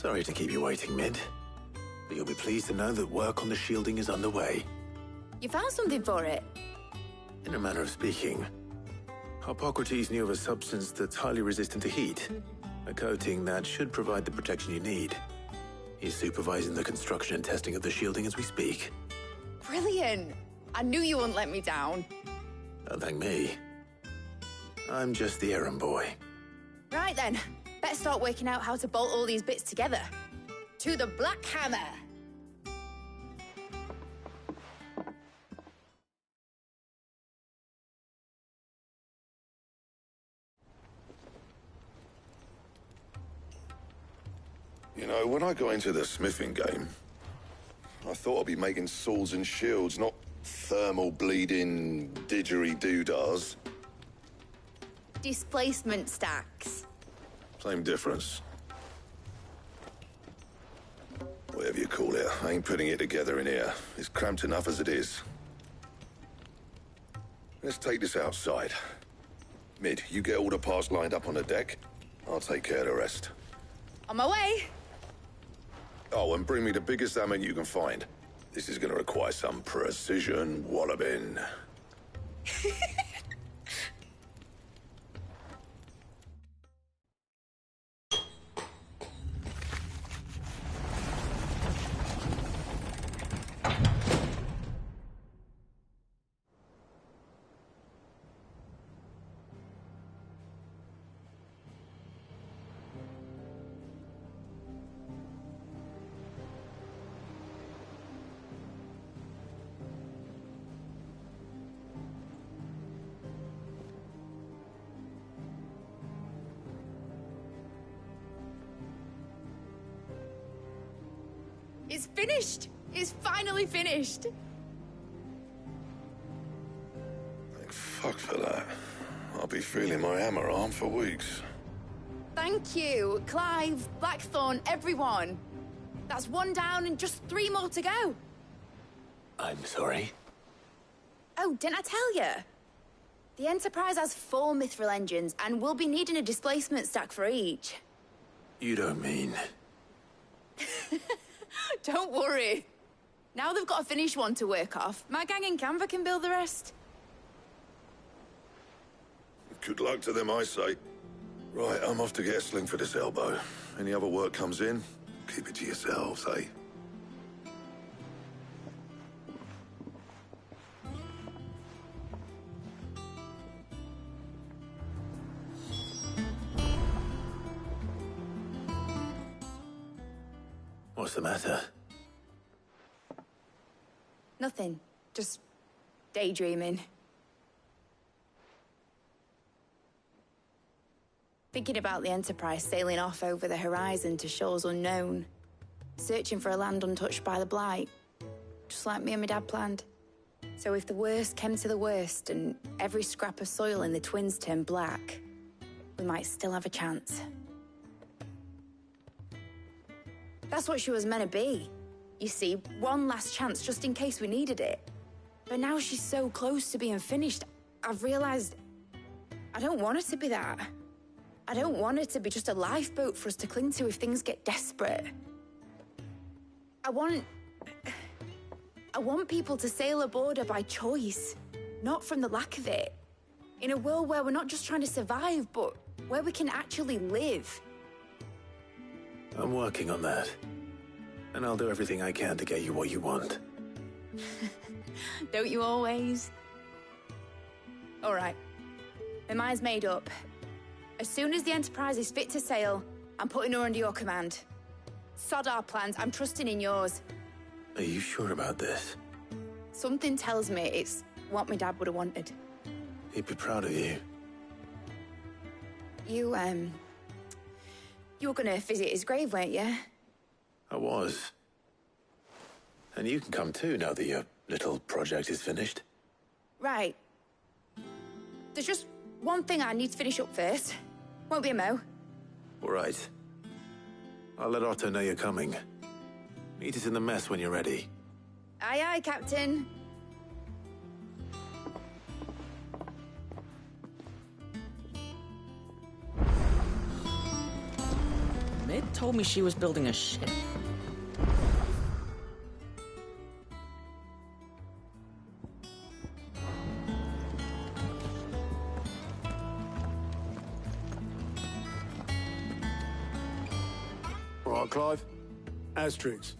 Sorry to keep you waiting, Mid. But you'll be pleased to know that work on the shielding is underway. You found something for it? In a manner of speaking, Hippocrates knew of a substance that's highly resistant to heat. A coating that should provide the protection you need. He's supervising the construction and testing of the shielding as we speak. Brilliant! I knew you wouldn't let me down. Don't thank me. I'm just the errand boy. Right then, better start working out how to bolt all these bits together. To the Black Hammer! You know, when I got into the smithing game, I thought I'd be making swords and shields, not thermal bleeding didgeridoo-dahs. Displacement stacks. Same difference. Whatever you call it, I ain't putting it together in here. It's cramped enough as it is. Let's take this outside. Mid, you get all the parts lined up on the deck. I'll take care of the rest. On my way! Oh, and bring me the biggest hammer you can find. This is gonna require some precision walloping. It's finished! It's finally finished! Thank fuck for that. I'll be feeling my hammer arm for weeks. Thank you, Clive, Blackthorn, everyone. That's one down and just 3 more to go. I'm sorry. Oh, didn't I tell you? The Enterprise has 4 mithril engines, and we'll be needing a displacement stack for each. You don't mean... Don't worry. Now they've got a finished one to work off. My gang in Canva can build the rest. Good luck to them, I say. Right, I'm off to get a sling for this elbow. Any other work comes in, keep it to yourselves, eh? What's the matter? Nothing. Just daydreaming. Thinking about the Enterprise sailing off over the horizon to shores unknown. Searching for a land untouched by the Blight. Just like me and my dad planned. So if the worst came to the worst and every scrap of soil in the Twins turned black, we might still have a chance. That's what she was meant to be. You see, one last chance just in case we needed it. But now she's so close to being finished, I've realized I don't want it to be that. I don't want it to be just a lifeboat for us to cling to if things get desperate. I want people to sail aboard her by choice, not from the lack of it. In a world where we're not just trying to survive, but where we can actually live. I'm working on that. And I'll do everything I can to get you what you want. Don't you always? All right. My mind's made up. As soon as the Enterprise is fit to sail, I'm putting her under your command. Sod our plans, I'm trusting in yours. Are you sure about this? Something tells me it's what my dad would have wanted. He'd be proud of you. You were gonna visit his grave, weren't you? I was. And you can come too now that your little project is finished. Right. There's just one thing I need to finish up first. Won't be a mo. All right. I'll let Otto know you're coming. Meet us in the mess when you're ready. Aye, aye, Captain. told me she was building a ship. All right, Clive. Asterix.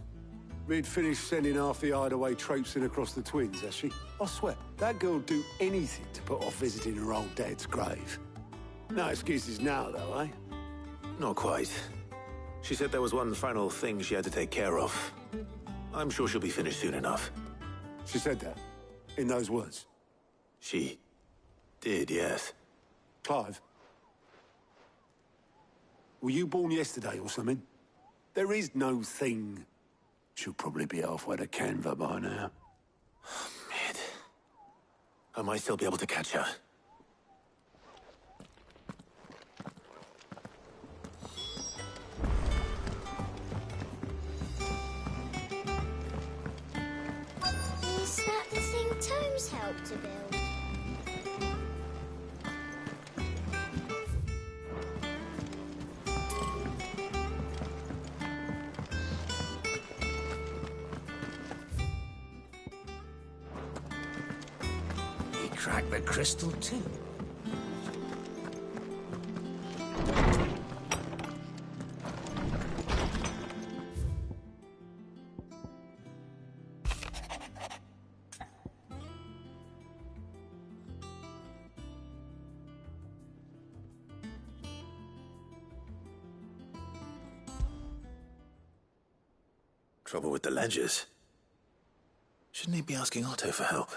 We'd finished sending half the hideaway traipsing across the twins, has she? I swear, that girl'd do anything to put off visiting her old dad's grave. No excuses now, though, eh? Not quite. She said there was one final thing she had to take care of. I'm sure she'll be finished soon enough. She said that, in those words. She did, yes. Clive, were you born yesterday or something? There is no thing. She'll probably be halfway to Canva by now. Mid. I might still be able to catch her. Is that the thing Tomes helped to build? He cracked the crystal too. Trouble with the ledgers. Shouldn't he be asking Otto for help?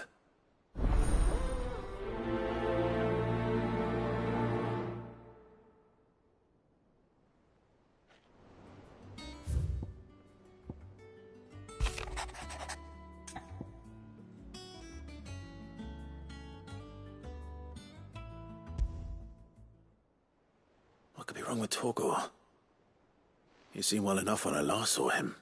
What could be wrong with Torgor? He seemed well enough when I last saw him.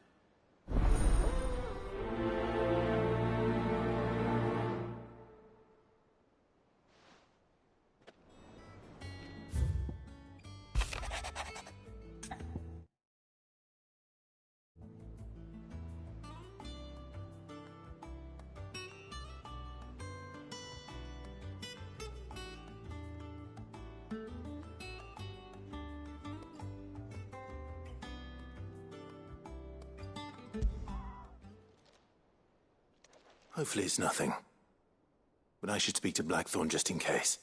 Hopefully it's nothing. But I should speak to Blackthorn just in case.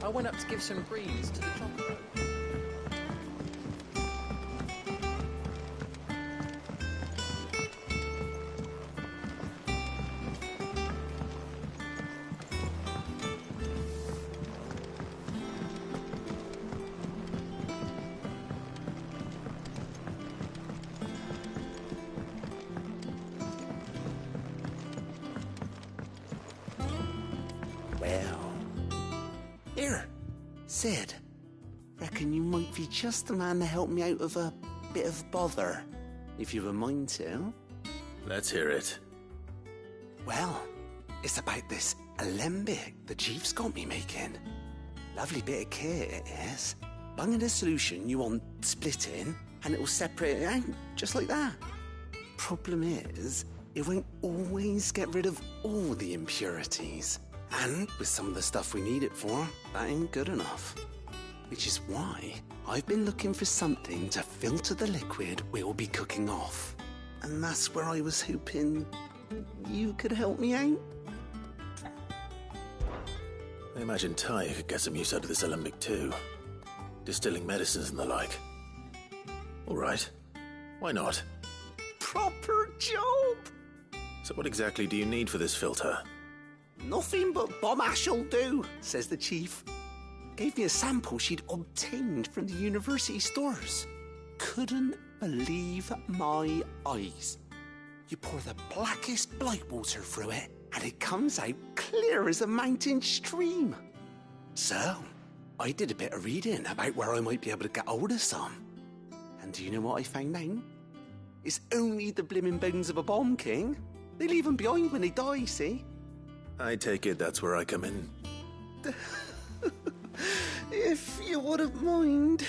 I went up to give some greens to the chocobo. Well. Here, Sid. Reckon you might be just the man to help me out of a bit of bother, if you've a mind to. Let's hear it. Well, it's about this alembic the chief's got me making. Lovely bit of kit it is. Bung in a solution you want splitting, and it'll separate it out, just like that. Problem is, it won't always get rid of all the impurities. And with some of the stuff we need it for, that ain't good enough. Which is why I've been looking for something to filter the liquid we'll be cooking off. And that's where I was hoping you could help me out. I imagine Ty could get some use out of this alembic too. Distilling medicines and the like. All right. Why not? Proper job! So what exactly do you need for this filter? Nothing but bomb ash'll do, says the chief. Gave me a sample she'd obtained from the university stores. Couldn't believe my eyes. You pour the blackest blight water through it, and it comes out clear as a mountain stream. So, I did a bit of reading about where I might be able to get hold of some. And do you know what I found out? It's only the blimmin' bones of a bomb king. They leave them behind when they die, see? I take it that's where I come in. If you wouldn't mind.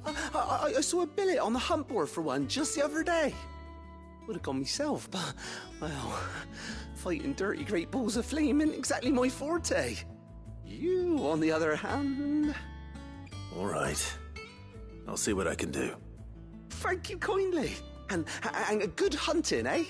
I saw a billet on the hunt board for one just the other day. Would have gone myself, but, well, fighting dirty great balls of flame ain't exactly my forte. You, on the other hand... All right. I'll see what I can do. Thank you kindly. And a good hunting, eh?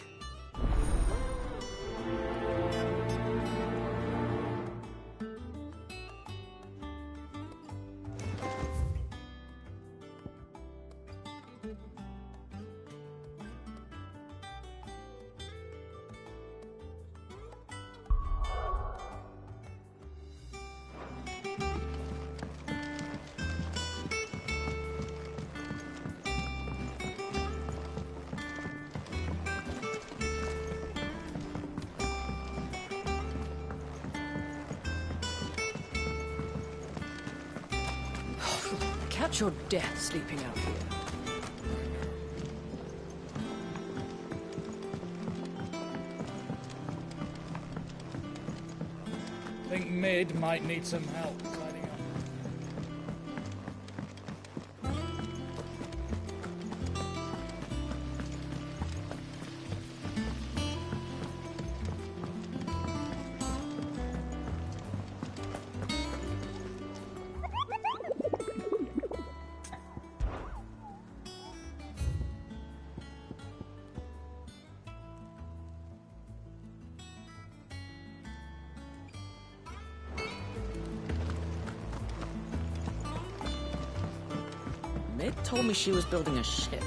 Catch your death sleeping out here. Think Mid might need some help tidying up. Mid told me she was building a ship.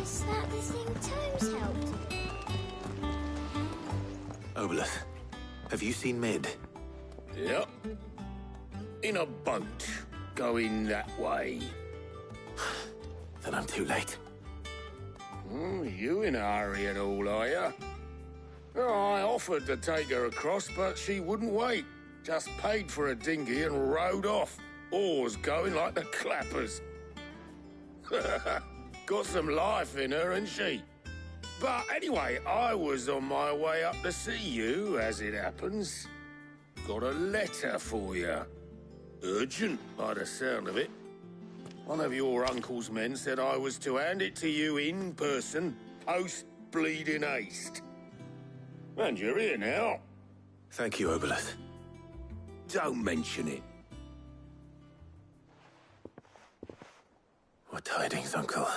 Is that the thing Tomes helped? Obelith, have you seen Mid? Yep. In a boat, going that way. Then I'm too late. You in a hurry at all, are you? Oh, I offered to take her across, but she wouldn't wait. Just paid for a dinghy and rowed off. Oars going like the clappers. Got some life in her, ain't she? But anyway, I was on my way up to see you, as it happens. Got a letter for you. Urgent, by the sound of it. One of your uncle's men said I was to hand it to you in person, post-bleeding haste. And you're here now. Thank you, Obelith. Don't mention it. What tidings, Uncle?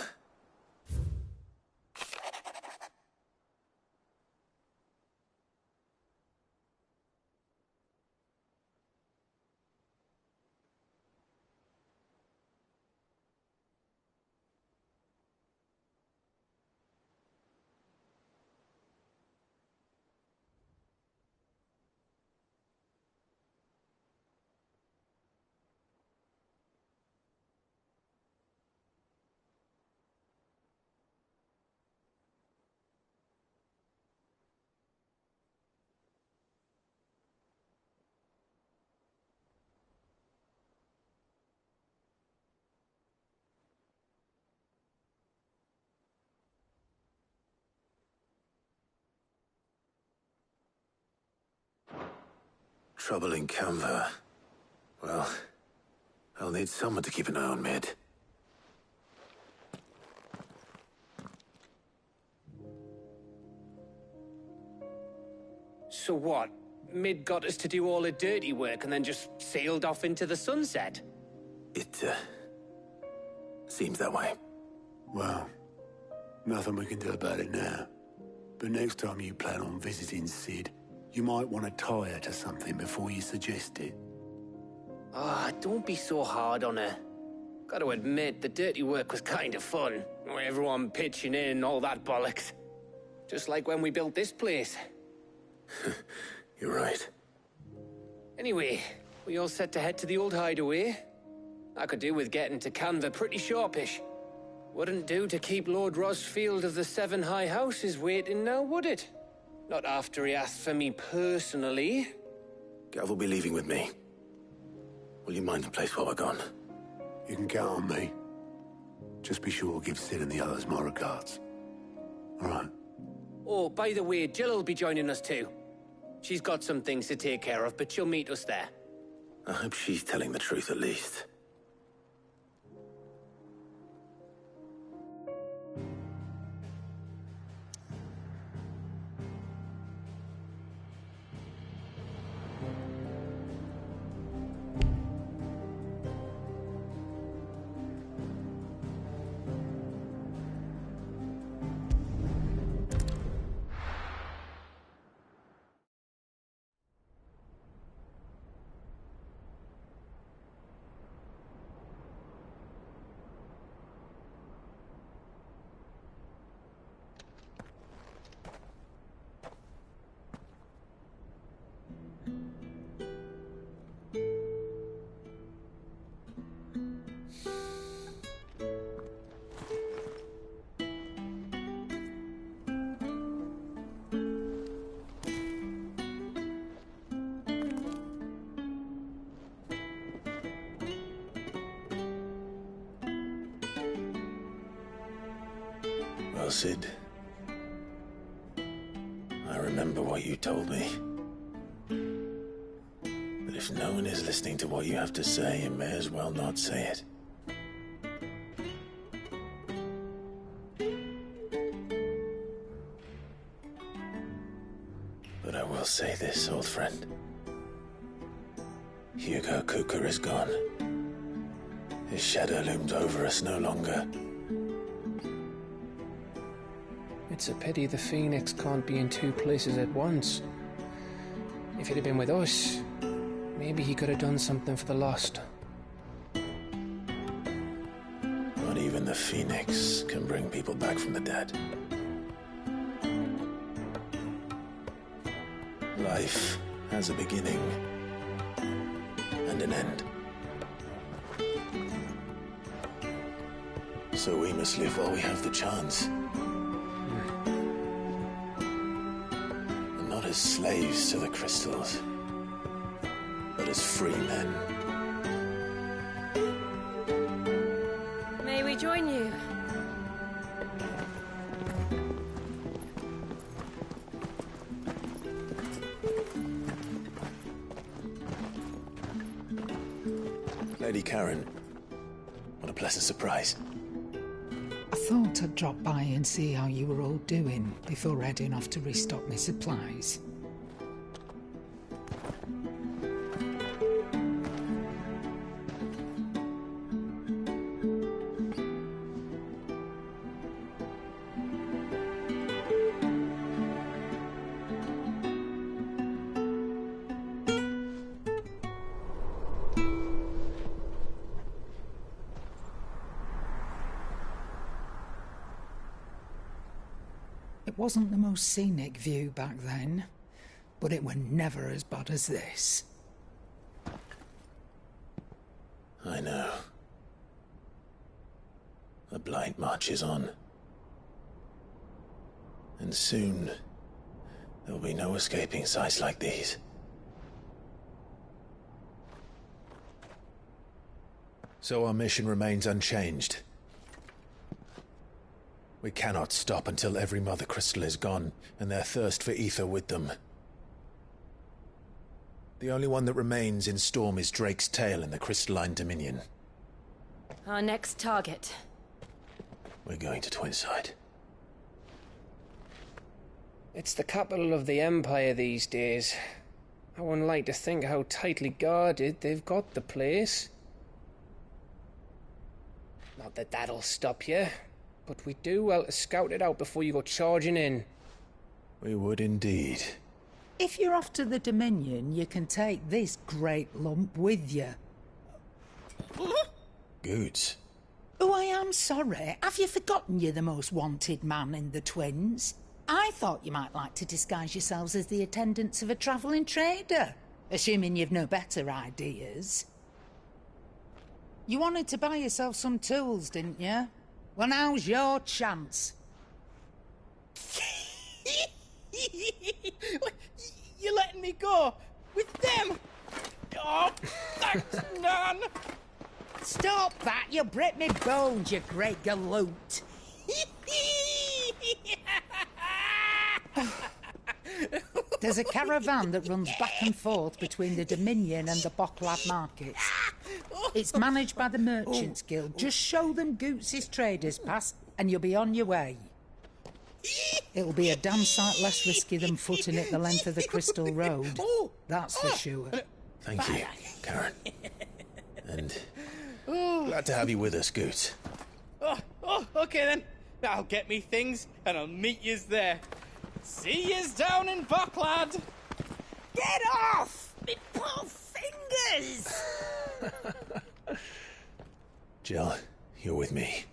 Trouble in Canva. Well, I'll need someone to keep an eye on Mid. So what? Mid got us to do all the dirty work and then just sailed off into the sunset? It, seems that way. Well, nothing we can do about it now. But next time you plan on visiting Sid, you might want to tie her to something before you suggest it. Ah, don't be so hard on her. Gotta admit, the dirty work was kind of fun. Everyone pitching in and all that bollocks. Just like when we built this place. You're right. Anyway, we all set to head to the old hideaway. I could do with getting to Canva pretty sharpish. Wouldn't do to keep Lord Rosfield of the Seven High Houses waiting now, would it? Not after he asked for me personally. Gav will be leaving with me. Will you mind the place while we're gone? You can count on me. Just be sure to give Sid and the others my regards. All right. Oh, by the way, Jill will be joining us too. She's got some things to take care of, but she'll meet us there. I hope she's telling the truth at least. Well, Sid, I remember what you told me. But if no one is listening to what you have to say, you may as well not say it. But I will say this, old friend. Hugo Cooker is gone. His shadow looms over us no longer. It's a pity the Phoenix can't be in two places at once. If he'd have been with us, maybe he could have done something for the lost. Not even the Phoenix can bring people back from the dead. Life has a beginning and an end. So we must live while we have the chance. And not as slaves to the crystals, but as free men. May we join you? Lady Karen, what a pleasant surprise. I thought I'd drop by and see how you were all doing before heading off to restock my supplies. It wasn't the most scenic view back then, but it were never as bad as this. I know. The blight marches on. And soon, there will be no escaping sights like these. So our mission remains unchanged. We cannot stop until every Mother Crystal is gone, and their thirst for ether with them. The only one that remains in Storm is Drake's Tail in the Crystalline Dominion. Our next target. We're going to Twinside. It's the capital of the Empire these days. I wouldn't like to think how tightly guarded they've got the place. Not that that'll stop you. But we do well to scout it out before you go charging in. We would indeed. If you're off to the Dominion, you can take this great lump with you. Goods. Oh, I am sorry. Have you forgotten you're the most wanted man in the Twins? I thought you might like to disguise yourselves as the attendants of a travelling trader, assuming you've no better ideas. You wanted to buy yourself some tools, didn't you? Well, now's your chance. You're letting me go? With them? Oh, thanks, Nan! Stop that! You'll break me bones, you great galoot! There's a caravan that runs back and forth between the Dominion and the Bocklad markets. It's managed by the Merchants Guild. Just show them Goots' traders pass and you'll be on your way. It'll be a damn sight less risky than footing it the length of the Crystal Road. That's for sure. Thank you, Karen. And glad to have you with us, Goot. Okay then. I'll get me things and I'll meet yous there. See yous down in Bocklad. Get off! Me poor fingers! Jill, you're with me.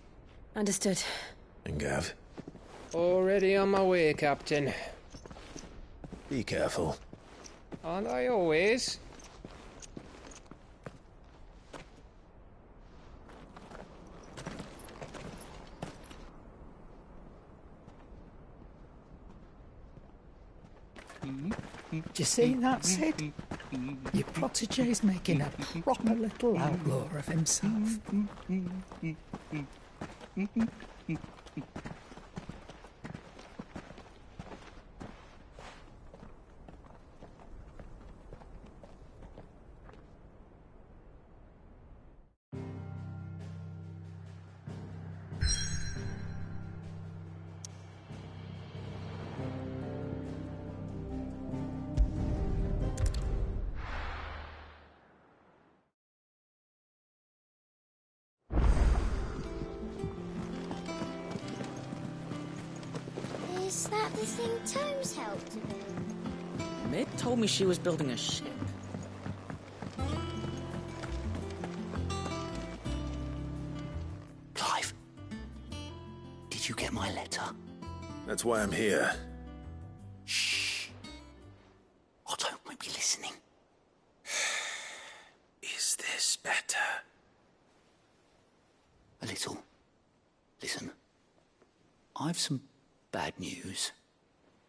Understood. And Gav. Already on my way, Captain. Be careful. Aren't I always? Do you see that, Sid? Your protege's making a proper little outlaw of himself. Is that the thing Tomes helped to build? Mid told me she was building a ship. Clive, did you get my letter? That's why I'm here. Shh. Otto won't be listening. Is this better? A little. Listen, I've some bad news.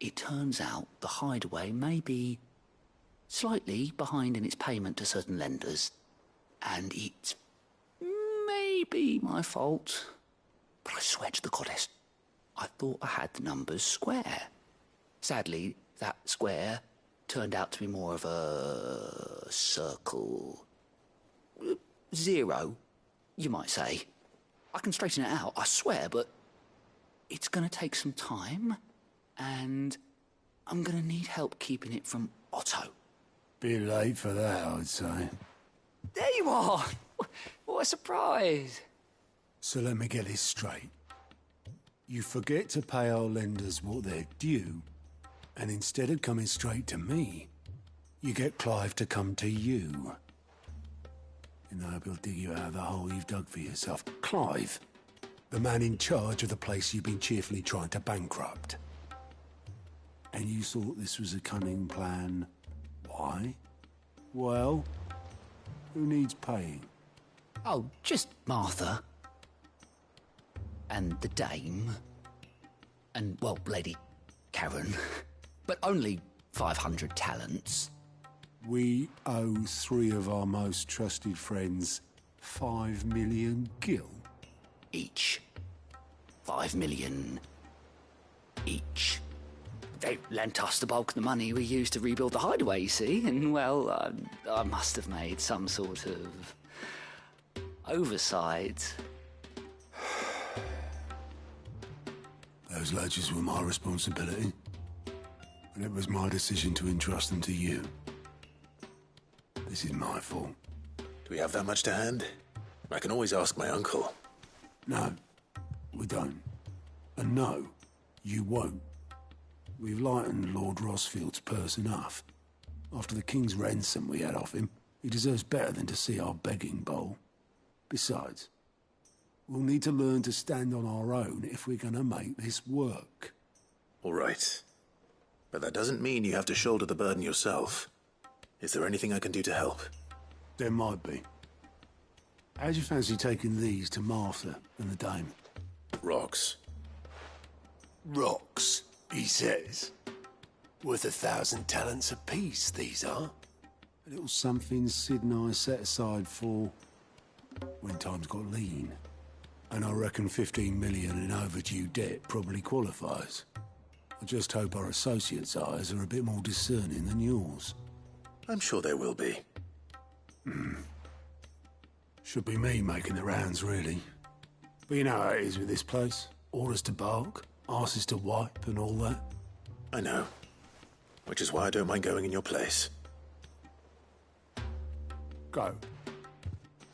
It turns out the Hideaway may be slightly behind in its payment to certain lenders, and it may be my fault. But I swear to the goddess, I thought I had the numbers square. Sadly, that square turned out to be more of a circle. Zero, you might say. I can straighten it out, I swear, but it's going to take some time, and I'm going to need help keeping it from Otto. Bit late for that, I'd say. There you are! What a surprise! So let me get this straight. You forget to pay our lenders what they're due, and instead of coming straight to me, you get Clive to come to you. You know, he'll dig you out of the hole you've dug for yourself. Clive, the man in charge of the place you've been cheerfully trying to bankrupt. And you thought this was a cunning plan. Why? Well, who needs paying? Oh, just Martha. And the dame. And, well, Lady Karen. But only 500 talents. We owe 3 of our most trusted friends 5 million gil. Each. 5 million each. They lent us the bulk of the money we used to rebuild the Hideaway, you see, and, well, I must have made some sort of oversight. Those ledgers were my responsibility, and it was my decision to entrust them to you. This is my fault. Do we have that much to hand? I can always ask my uncle. No, we don't. And no, you won't. We've lightened Lord Rosfield's purse enough. After the king's ransom we had off him, he deserves better than to see our begging bowl. Besides, we'll need to learn to stand on our own if we're gonna make this work. All right. But that doesn't mean you have to shoulder the burden yourself. Is there anything I can do to help? There might be. How'd you fancy taking these to Martha and the dame? Rocks. Rocks, he says. Worth 1,000 talents apiece, these are. A little something Sid and I set aside for when times got lean. And I reckon 15 million in overdue debt probably qualifies. I just hope our associates' eyes are a bit more discerning than yours. I'm sure there will be. Should be me making the rounds, really. But you know how it is with this place. Orders to bark, arses to wipe, and all that. I know. Which is why I don't mind going in your place. Go.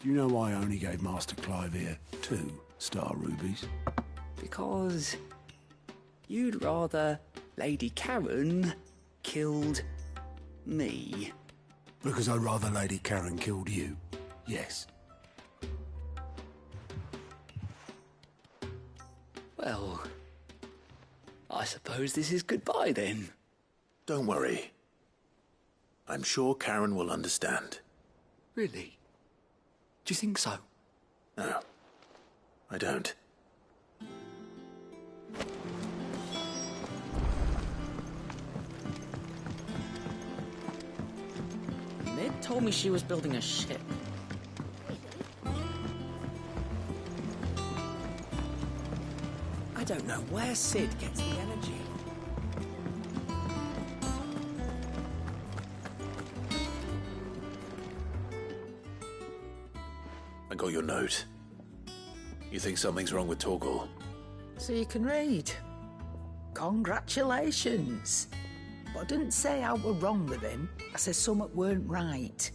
Do you know why I only gave Master Clive here 2 star rubies? Because you'd rather Lady Karen killed me. Because I'd rather Lady Karen killed you. Yes. Well, I suppose this is goodbye then. Don't worry. I'm sure Karen will understand. Really? Do you think so? No, I don't. Ned told me she was building a ship. I don't know where Sid gets the energy. I got your note. You think something's wrong with Torgal? So you can read. Congratulations. But I didn't say I were wrong with him. I said something weren't right.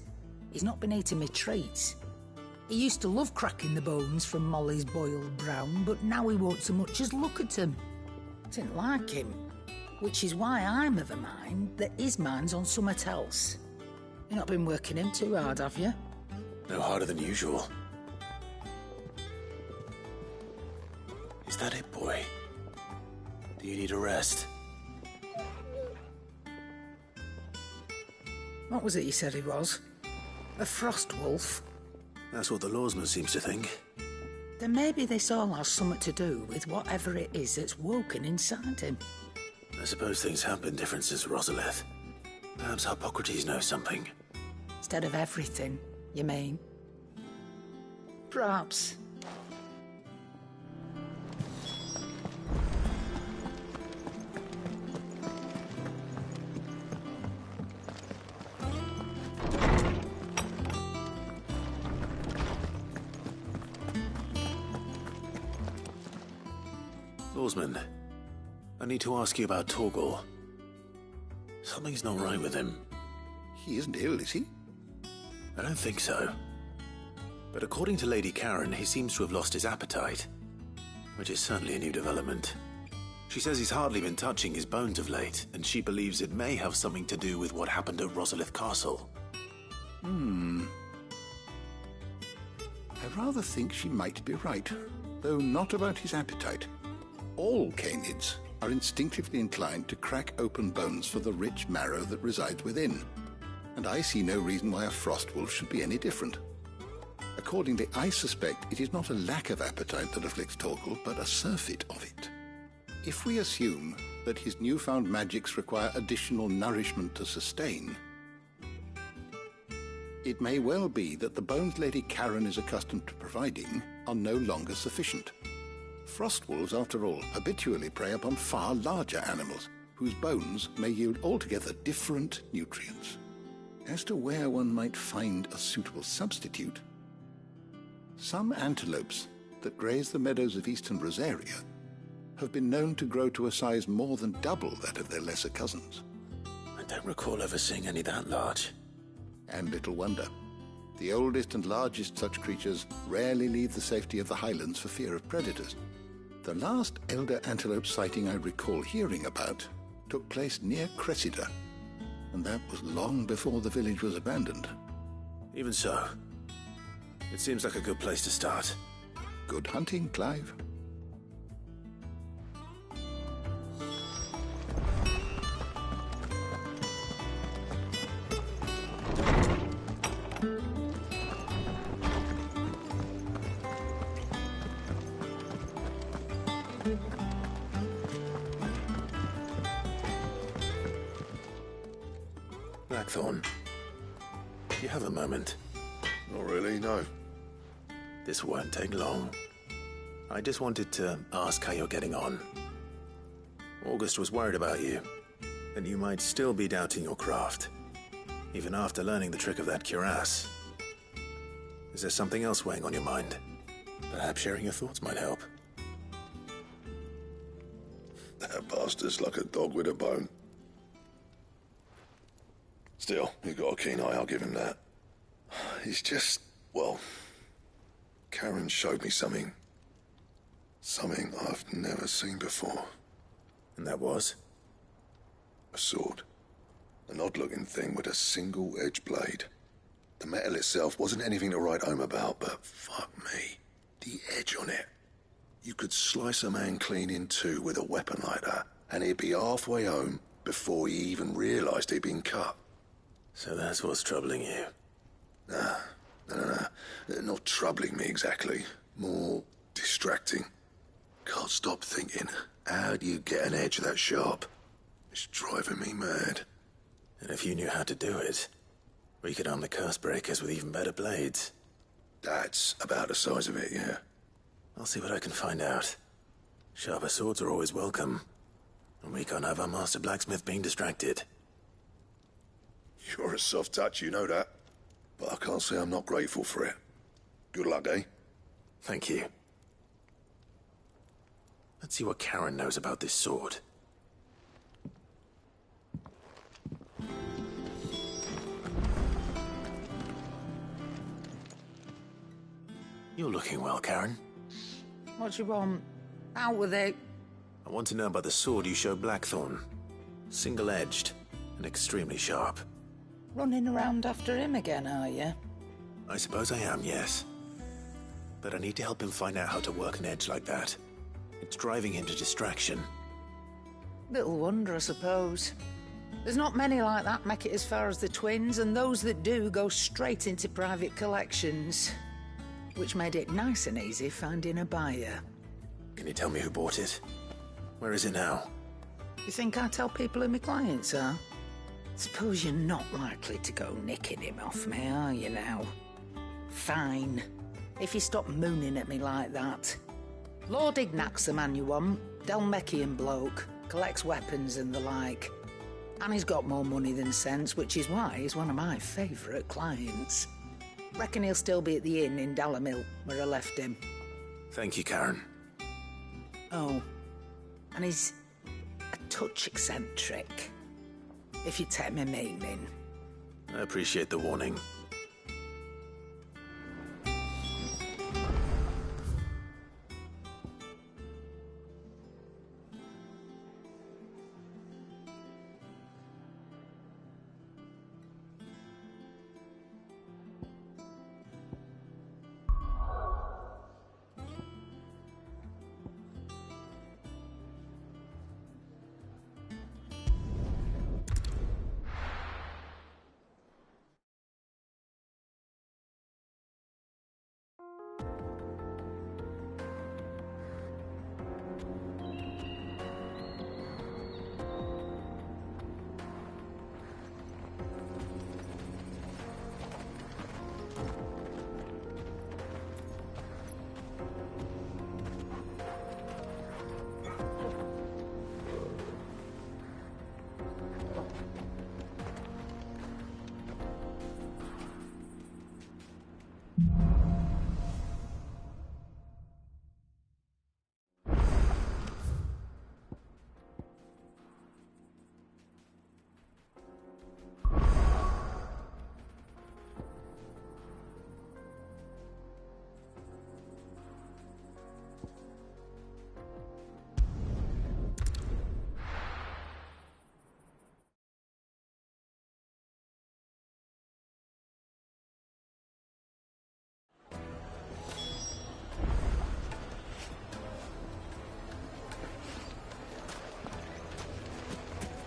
He's not been eating me treats. He used to love cracking the bones from Molly's boiled brown, but now he won't so much as look at 'em. Didn't like him. Which is why I'm of a mind that his mind's on something else. You've not been working him too hard, have you? No harder than usual. Is that it, boy? Do you need a rest? What was it you said he was? A frost wolf? That's what the lawsman seems to think. Then maybe this all has something to do with whatever it is that's woken inside him. I suppose things have been different since Rosalith. Perhaps Hippocrates knows something. Instead of everything, you mean? Perhaps. Lawsman, I need to ask you about Torgal. Something's not right with him. He isn't ill, is he? I don't think so. But according to Lady Karen, he seems to have lost his appetite, which is certainly a new development. She says he's hardly been touching his bones of late, and she believes it may have something to do with what happened at Rosalith Castle. I rather think she might be right, though not about his appetite. All canids are instinctively inclined to crack open bones for the rich marrow that resides within, and I see no reason why a frost wolf should be any different. Accordingly, I suspect it is not a lack of appetite that afflicts Torgal, but a surfeit of it. If we assume that his newfound magics require additional nourishment to sustain, it may well be that the bones Lady Karen is accustomed to providing are no longer sufficient. Frost wolves, after all, habitually prey upon far larger animals, whose bones may yield altogether different nutrients. As to where one might find a suitable substitute, some antelopes that graze the meadows of eastern Rosaria have been known to grow to a size more than double that of their lesser cousins. I don't recall ever seeing any that large. And little wonder. The oldest and largest such creatures rarely leave the safety of the highlands for fear of predators. The last elder antelope sighting I recall hearing about took place near Cressida, and that was long before the village was abandoned. Even so, it seems like a good place to start. Good hunting, Clive. Blackthorn. Do you have a moment? Not really, no. This won't take long. I just wanted to ask how you're getting on. August was worried about you, that you might still be doubting your craft, even after learning the trick of that cuirass. Is there something else weighing on your mind? Perhaps sharing your thoughts might help. That bastard's like a dog with a bone. Still, you got a keen eye, I'll give him that. He's just, well, Karen showed me something. Something I've never seen before. And that was? A sword. An odd-looking thing with a single-edged blade. The metal itself wasn't anything to write home about, but fuck me, the edge on it. You could slice a man clean in two with a weapon like that, and he'd be halfway home before he even realised he'd been cut. So that's what's troubling you? Nah, no. Not troubling me exactly. More distracting. Can't stop thinking, how do you get an edge that sharp? It's driving me mad. And if you knew how to do it, we could arm the curse breakers with even better blades. That's about the size of it, yeah. I'll see what I can find out. Sharper swords are always welcome. And we can't have our master blacksmith being distracted. You're a soft touch, you know that. But I can't say I'm not grateful for it. Good luck, eh? Thank you. Let's see what Karen knows about this sword. You're looking well, Karen. What do you want? Out with it. I want to know about the sword you showed Blackthorn. Single-edged and extremely sharp. Running around after him again, are you? I suppose I am, yes. But I need to help him find out how to work an edge like that. It's driving him to distraction. Little wonder, I suppose. There's not many like that make it as far as the twins, and those that do go straight into private collections. Which made it nice and easy finding a buyer. Can you tell me who bought it? Where is it now? You think I tell people who my clients are? Suppose you're not likely to go nicking him off me, are you now? Fine. If you stop mooning at me like that. Lord Ignac's the man you want. Dalmekian bloke. Collects weapons and the like. And he's got more money than sense, which is why he's one of my favourite clients. Reckon he'll still be at the inn in Dalamil, where I left him. Thank you, Karen. Oh, and he's a touch eccentric, if you take my meaning. I appreciate the warning.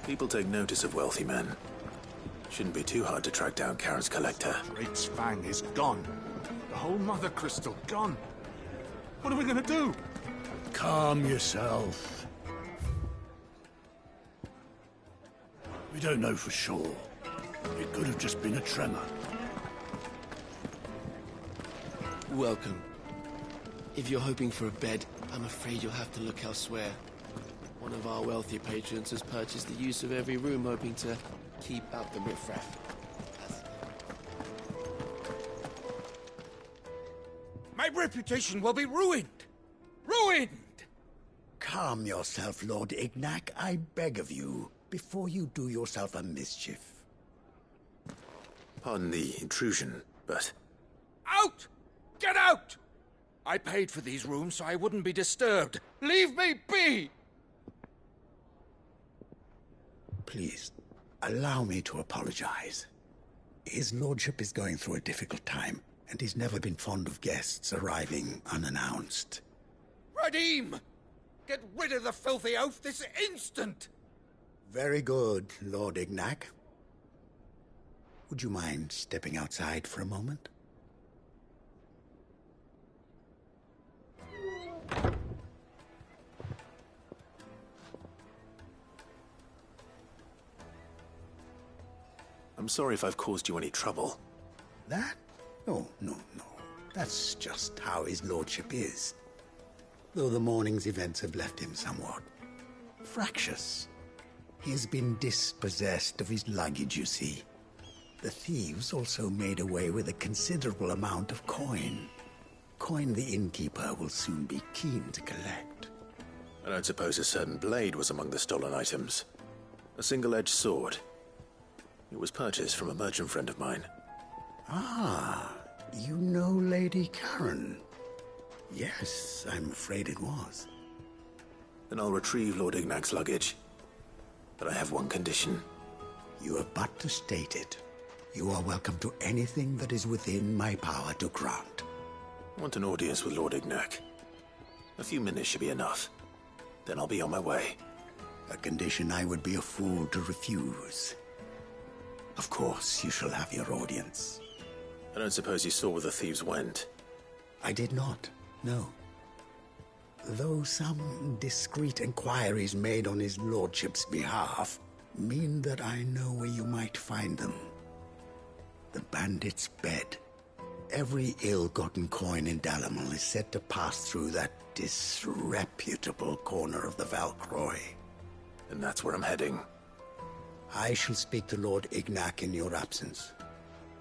People take notice of wealthy men. Shouldn't be too hard to track down Karen's collector. Great Fang is gone. The whole Mother Crystal gone. What are we gonna do? Calm yourself. We don't know for sure, It could have just been a tremor. Welcome. If you're hoping for a bed, I'm afraid you'll have to look elsewhere. One of our wealthier patrons has purchased the use of every room, hoping to keep out the riffraff. My reputation will be ruined! Ruined! Calm yourself, Lord Ignac, I beg of you, before you do yourself a mischief. Pardon the intrusion, but... Out! Get out! I paid for these rooms so I wouldn't be disturbed. Leave me be! Please, allow me to apologize. His lordship is going through a difficult time, and he's never been fond of guests arriving unannounced. Radim! Get rid of the filthy oaf this instant! Very good, Lord Ignac. Would you mind stepping outside for a moment? I'm sorry if I've caused you any trouble. That? Oh, no. That's just how his lordship is. Though the morning's events have left him somewhat fractious. He has been dispossessed of his luggage, you see. The thieves also made away with a considerable amount of coin. Coin the innkeeper will soon be keen to collect. I don't suppose a certain blade was among the stolen items. A single-edged sword. It was purchased from a merchant friend of mine. Ah, you know Lady Karen. Yes, I'm afraid it was. Then I'll retrieve Lord Ignac's luggage. But I have one condition. You have but to state it. You are welcome to anything that is within my power to grant. I want an audience with Lord Ignac. A few minutes should be enough. Then I'll be on my way. A condition I would be a fool to refuse. Of course, you shall have your audience. I don't suppose you saw where the thieves went? I did not, no. Though some discreet inquiries made on his lordship's behalf mean that I know where you might find them. The bandit's bed. Every ill-gotten coin in Dalamil is said to pass through that disreputable corner of the Valcroy. And that's where I'm heading. I shall speak to Lord Ignac in your absence,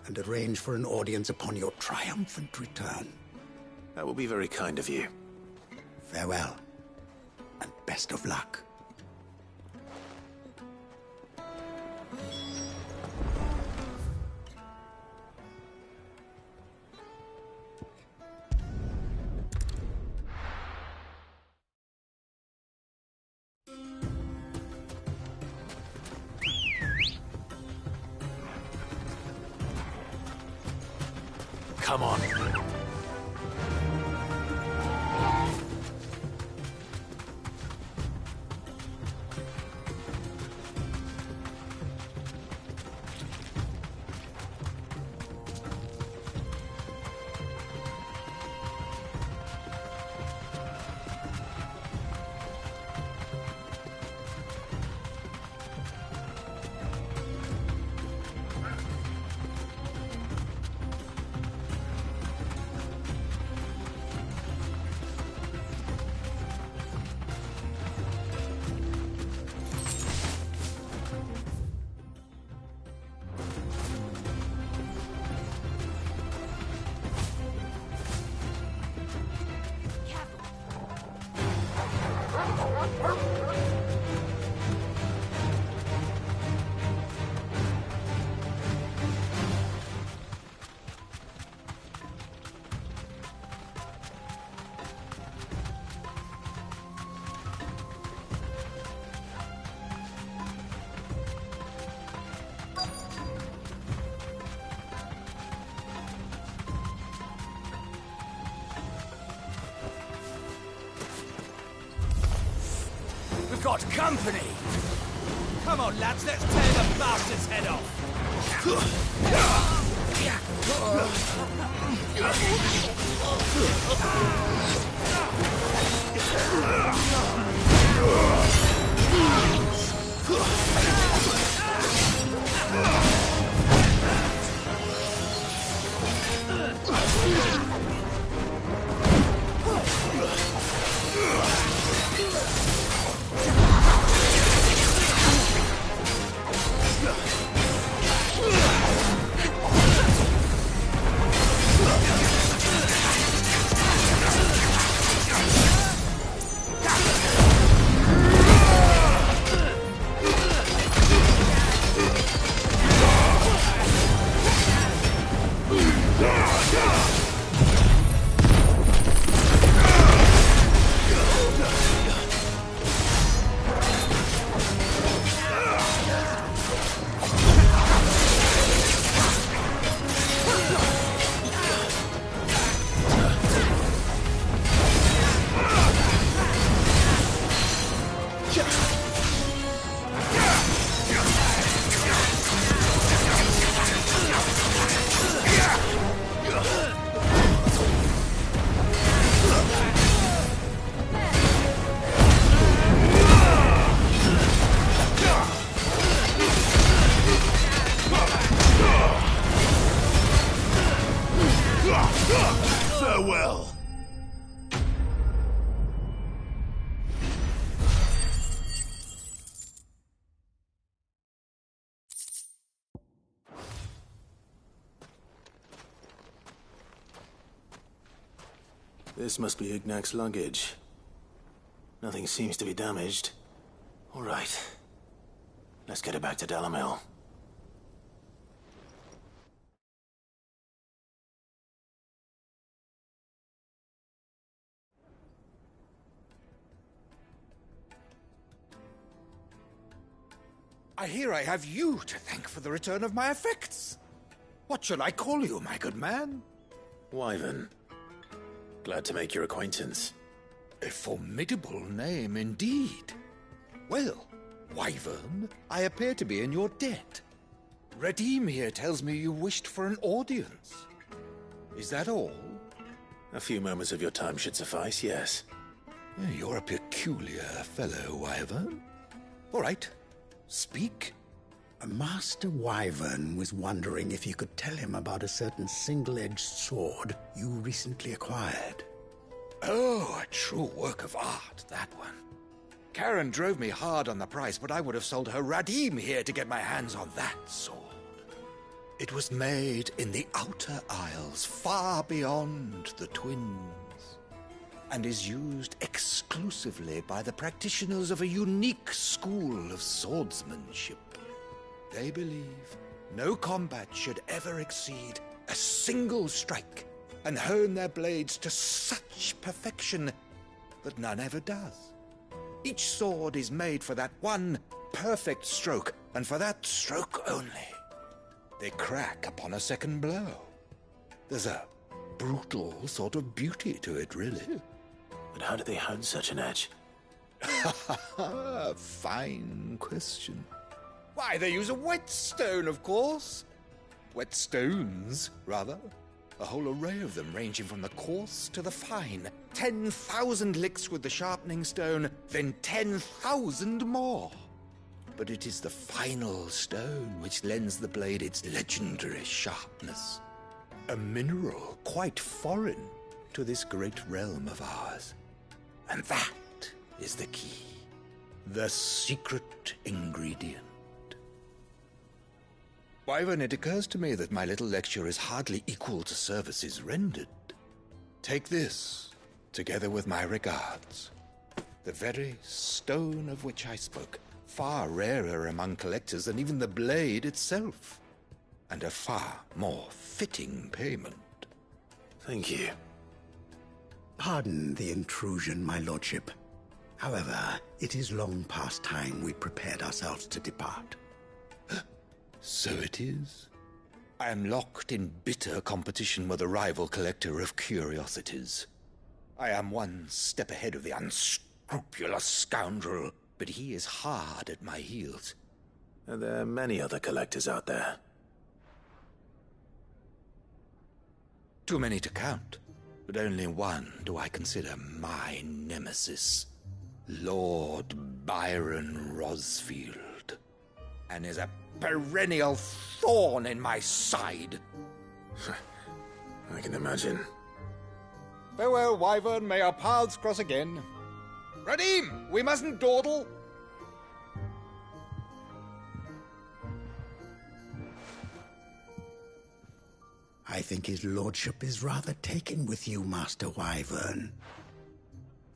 and arrange for an audience upon your triumphant return. That will be very kind of you. Farewell, and best of luck. Come on. Got company! Come on, lads, let's tear the bastard's head off! Farewell. This must be Ignac's luggage. Nothing seems to be damaged. All right. Let's get it back to Dalamil. I hear I have you to thank for the return of my effects. What shall I call you, my good man? Wyvern. Glad to make your acquaintance. A formidable name indeed. Well, Wyvern, I appear to be in your debt. Redeem here tells me you wished for an audience. Is that all? A few moments of your time should suffice, yes. You're a peculiar fellow, Wyvern. All right, speak. Master Wyvern was wondering if you could tell him about a certain single-edged sword you recently acquired. Oh, a true work of art, that one. Karen drove me hard on the price, but I would have sold her Radim here to get my hands on that sword. It was made in the Outer Isles, far beyond the Twins, and is used exclusively by the practitioners of a unique school of swordsmanship. They believe no combat should ever exceed a single strike, and hone their blades to such perfection that none ever does. Each sword is made for that one perfect stroke, and for that stroke only. They crack upon a second blow. There's a brutal sort of beauty to it, really. But how do they hone such an edge? Fine question. Why, they use a whetstone, of course. Whetstones, rather. A whole array of them, ranging from the coarse to the fine. 10,000 licks with the sharpening stone, then 10,000 more. But it is the final stone which lends the blade its legendary sharpness. A mineral quite foreign to this great realm of ours. And that is the key. The secret ingredient. Wyvern, it occurs to me that my little lecture is hardly equal to services rendered. Take this, together with my regards. The very stone of which I spoke, far rarer among collectors than even the blade itself, and a far more fitting payment. Thank you. Pardon the intrusion, my lordship. However, it is long past time we prepared ourselves to depart. So it is. I am locked in bitter competition with a rival collector of curiosities. I am one step ahead of the unscrupulous scoundrel, but he is hard at my heels. Are there many other collectors out there? Too many to count, but only one do I consider my nemesis. Lord Byron Rosfield, and is a perennial thorn in my side. I can imagine. Farewell, Wyvern. May our paths cross again. Radim, we mustn't dawdle. I think his lordship is rather taken with you, Master Wyvern.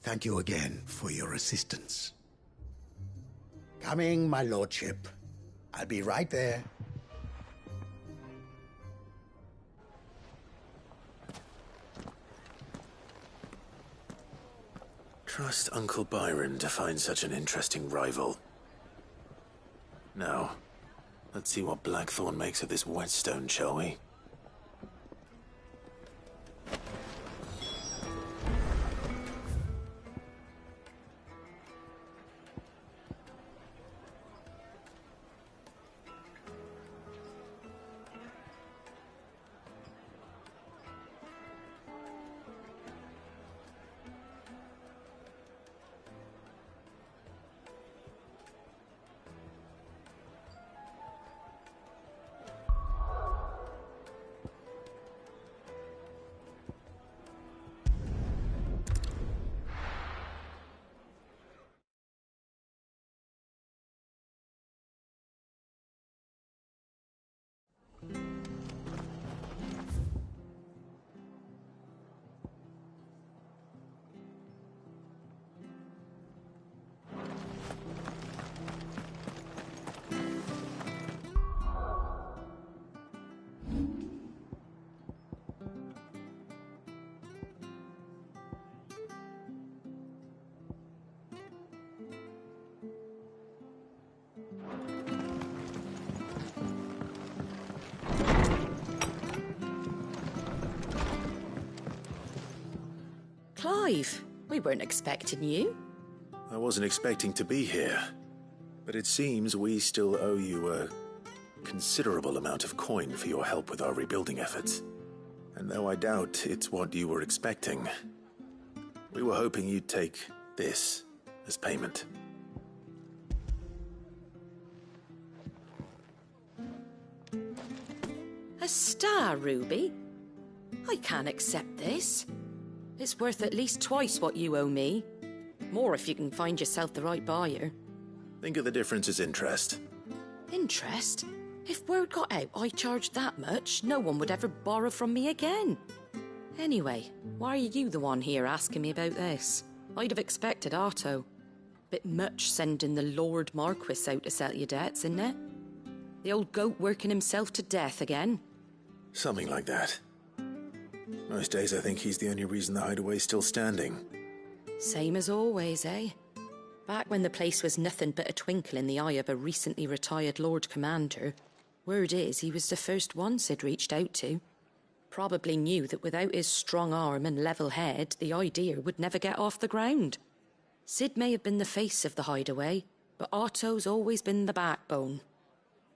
Thank you again for your assistance. Coming, my lordship. I'll be right there. Trust Uncle Byron to find such an interesting rival. Now, let's see what Blackthorn makes of this whetstone, shall we? Clive, we weren't expecting you. I wasn't expecting to be here, but it seems we still owe you a considerable amount of coin for your help with our rebuilding efforts. And though I doubt it's what you were expecting, we were hoping you'd take this as payment. A star ruby? I can't accept this. It's worth at least twice what you owe me. More if you can find yourself the right buyer. Think of the difference as interest. Interest? If word got out I charged that much, no one would ever borrow from me again. Anyway, why are you the one here asking me about this? I'd have expected Otto. Bit much sending the Lord Marquis out to settle your debts, isn't it? The old goat working himself to death again? Something like that. Most days I think he's the only reason the hideaway's still standing. Same as always, eh? Back when the place was nothing but a twinkle in the eye of a recently retired Lord Commander, word is he was the first one Sid reached out to. Probably knew that without his strong arm and level head, the idea would never get off the ground. Sid may have been the face of the hideaway, but Otto's always been the backbone.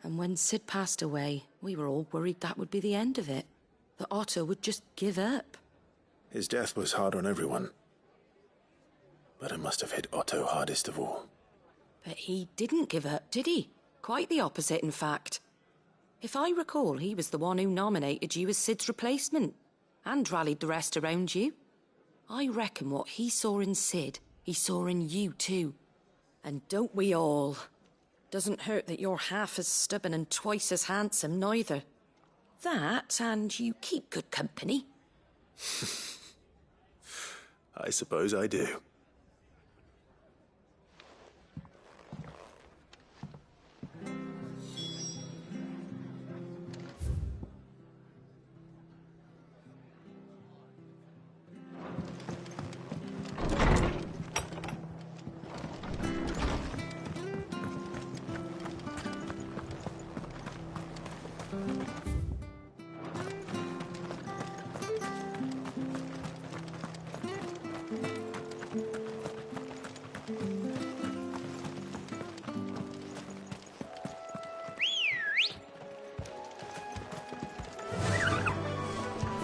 And when Sid passed away, we were all worried that would be the end of it. That Otto would just give up. His death was hard on everyone. But it must have hit Otto hardest of all. But he didn't give up, did he? Quite the opposite, in fact. If I recall, he was the one who nominated you as Sid's replacement, and rallied the rest around you. I reckon what he saw in Sid, he saw in you too. And don't we all? Doesn't hurt that you're half as stubborn and twice as handsome, neither. That, and you keep good company. I suppose I do.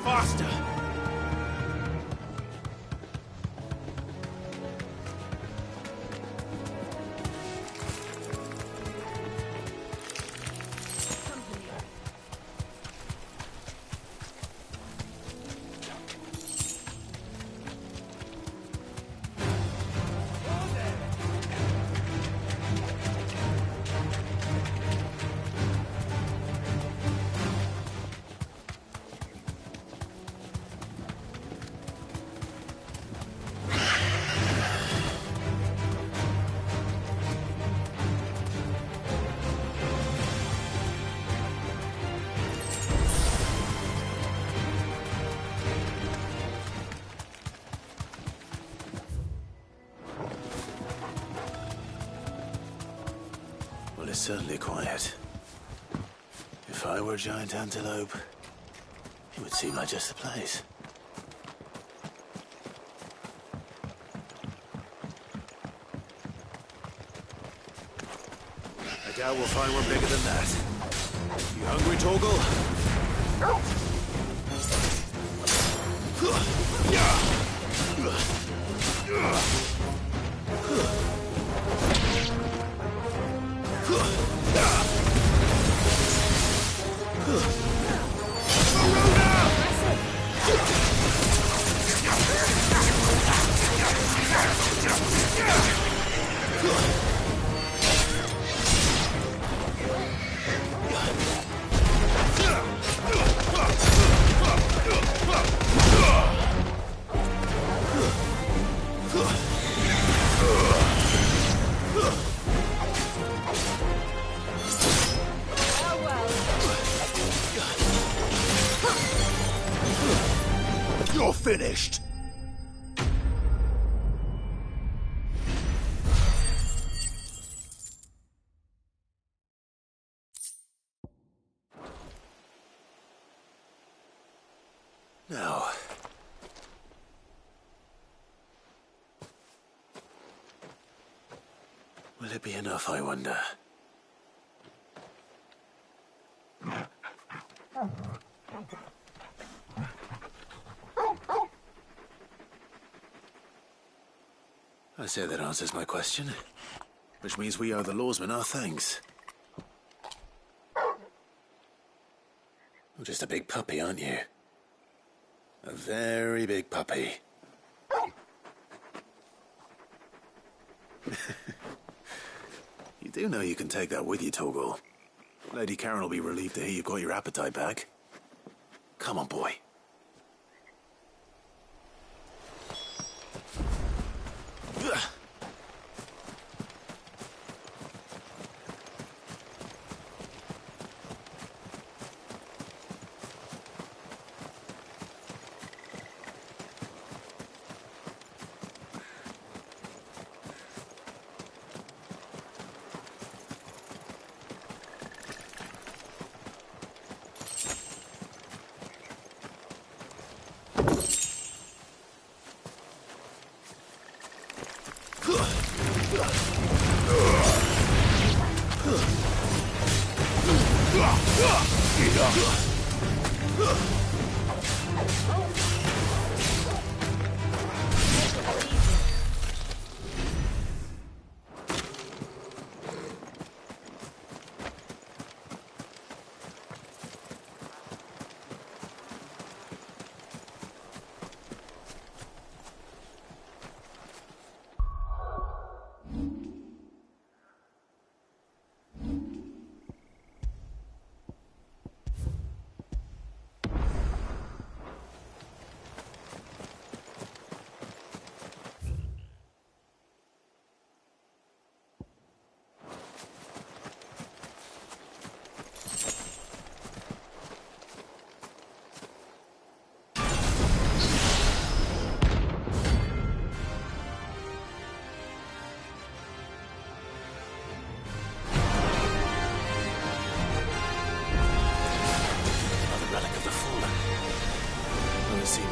Faster! It's certainly quiet. If I were a giant antelope, it would seem like just the place. I doubt we'll find one bigger than that. You hungry, Torgal? You're finished! Now, Will it be enough, I wonder? I say that answers my question. Which means we owe the lawsman our thanks. You're just a big puppy, aren't you? A very big puppy. You do know you can take that with you, Torgal. Lady Karen will be relieved to hear you've got your appetite back. Come on, boy.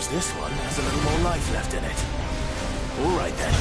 This one has a little more life left in it. All right, then.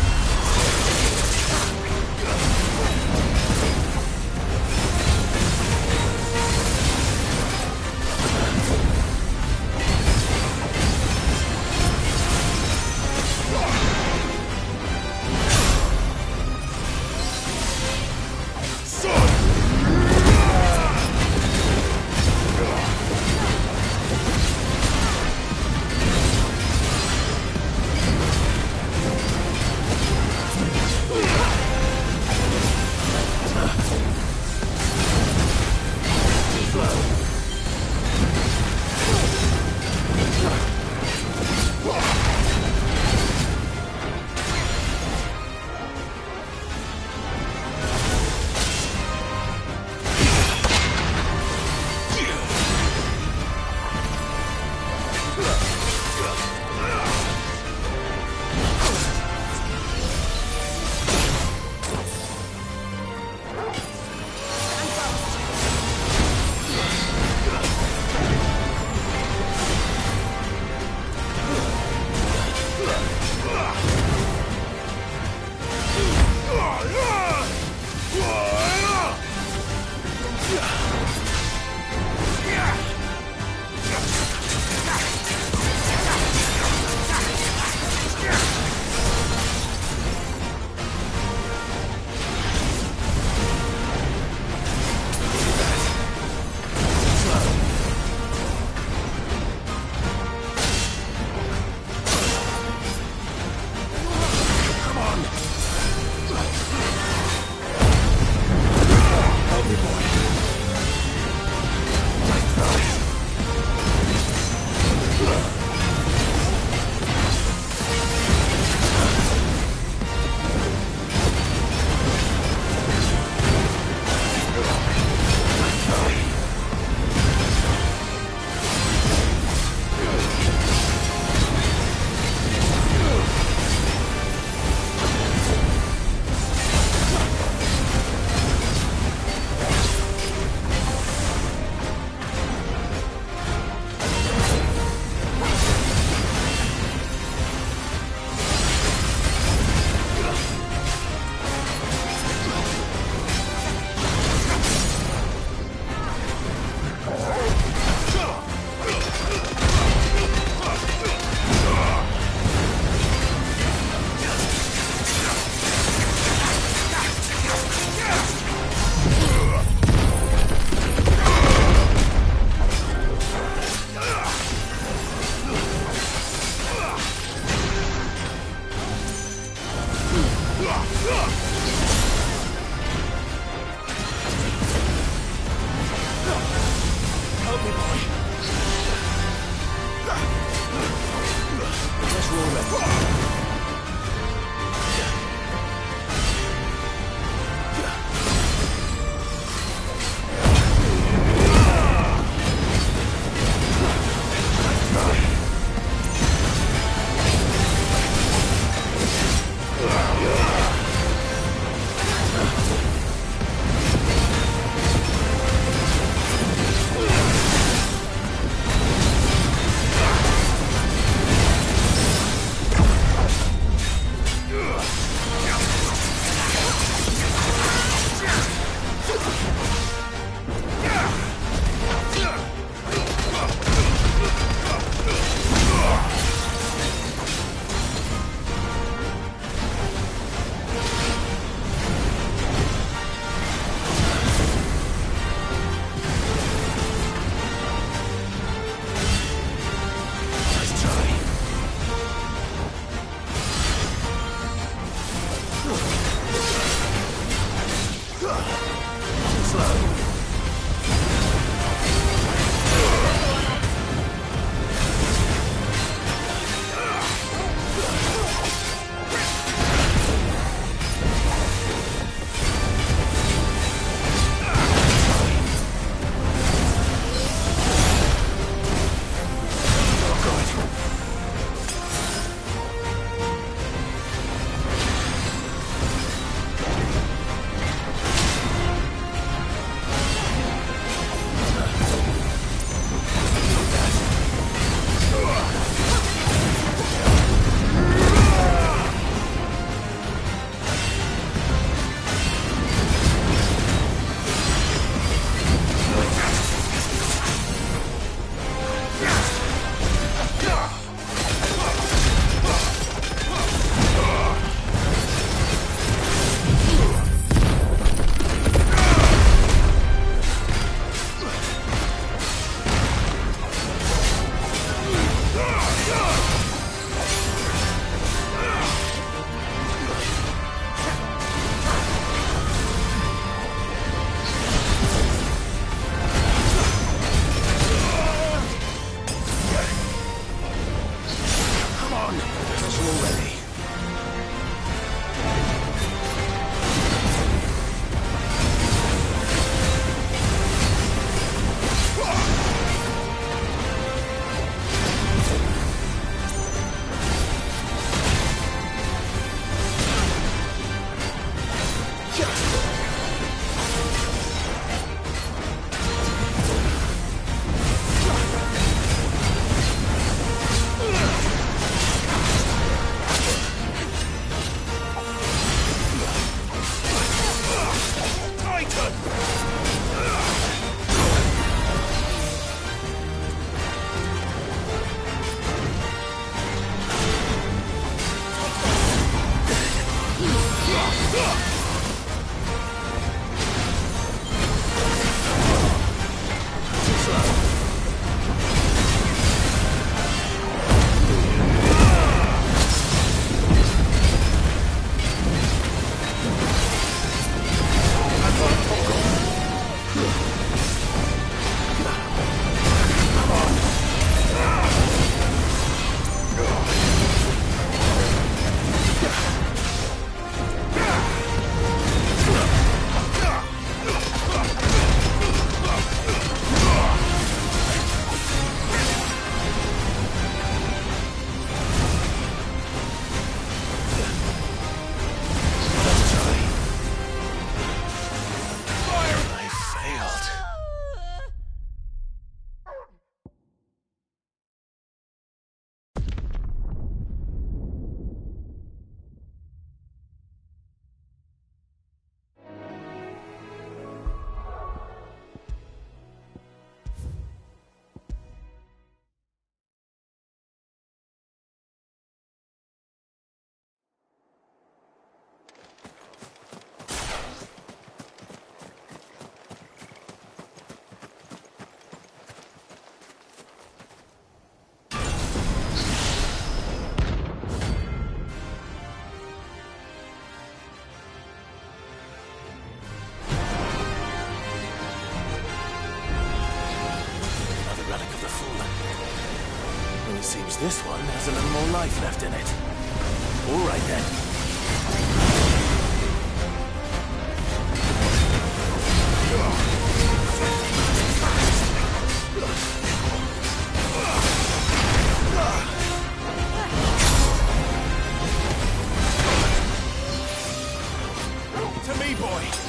Seems this one has a little more life left in it. All right then. To me, boy.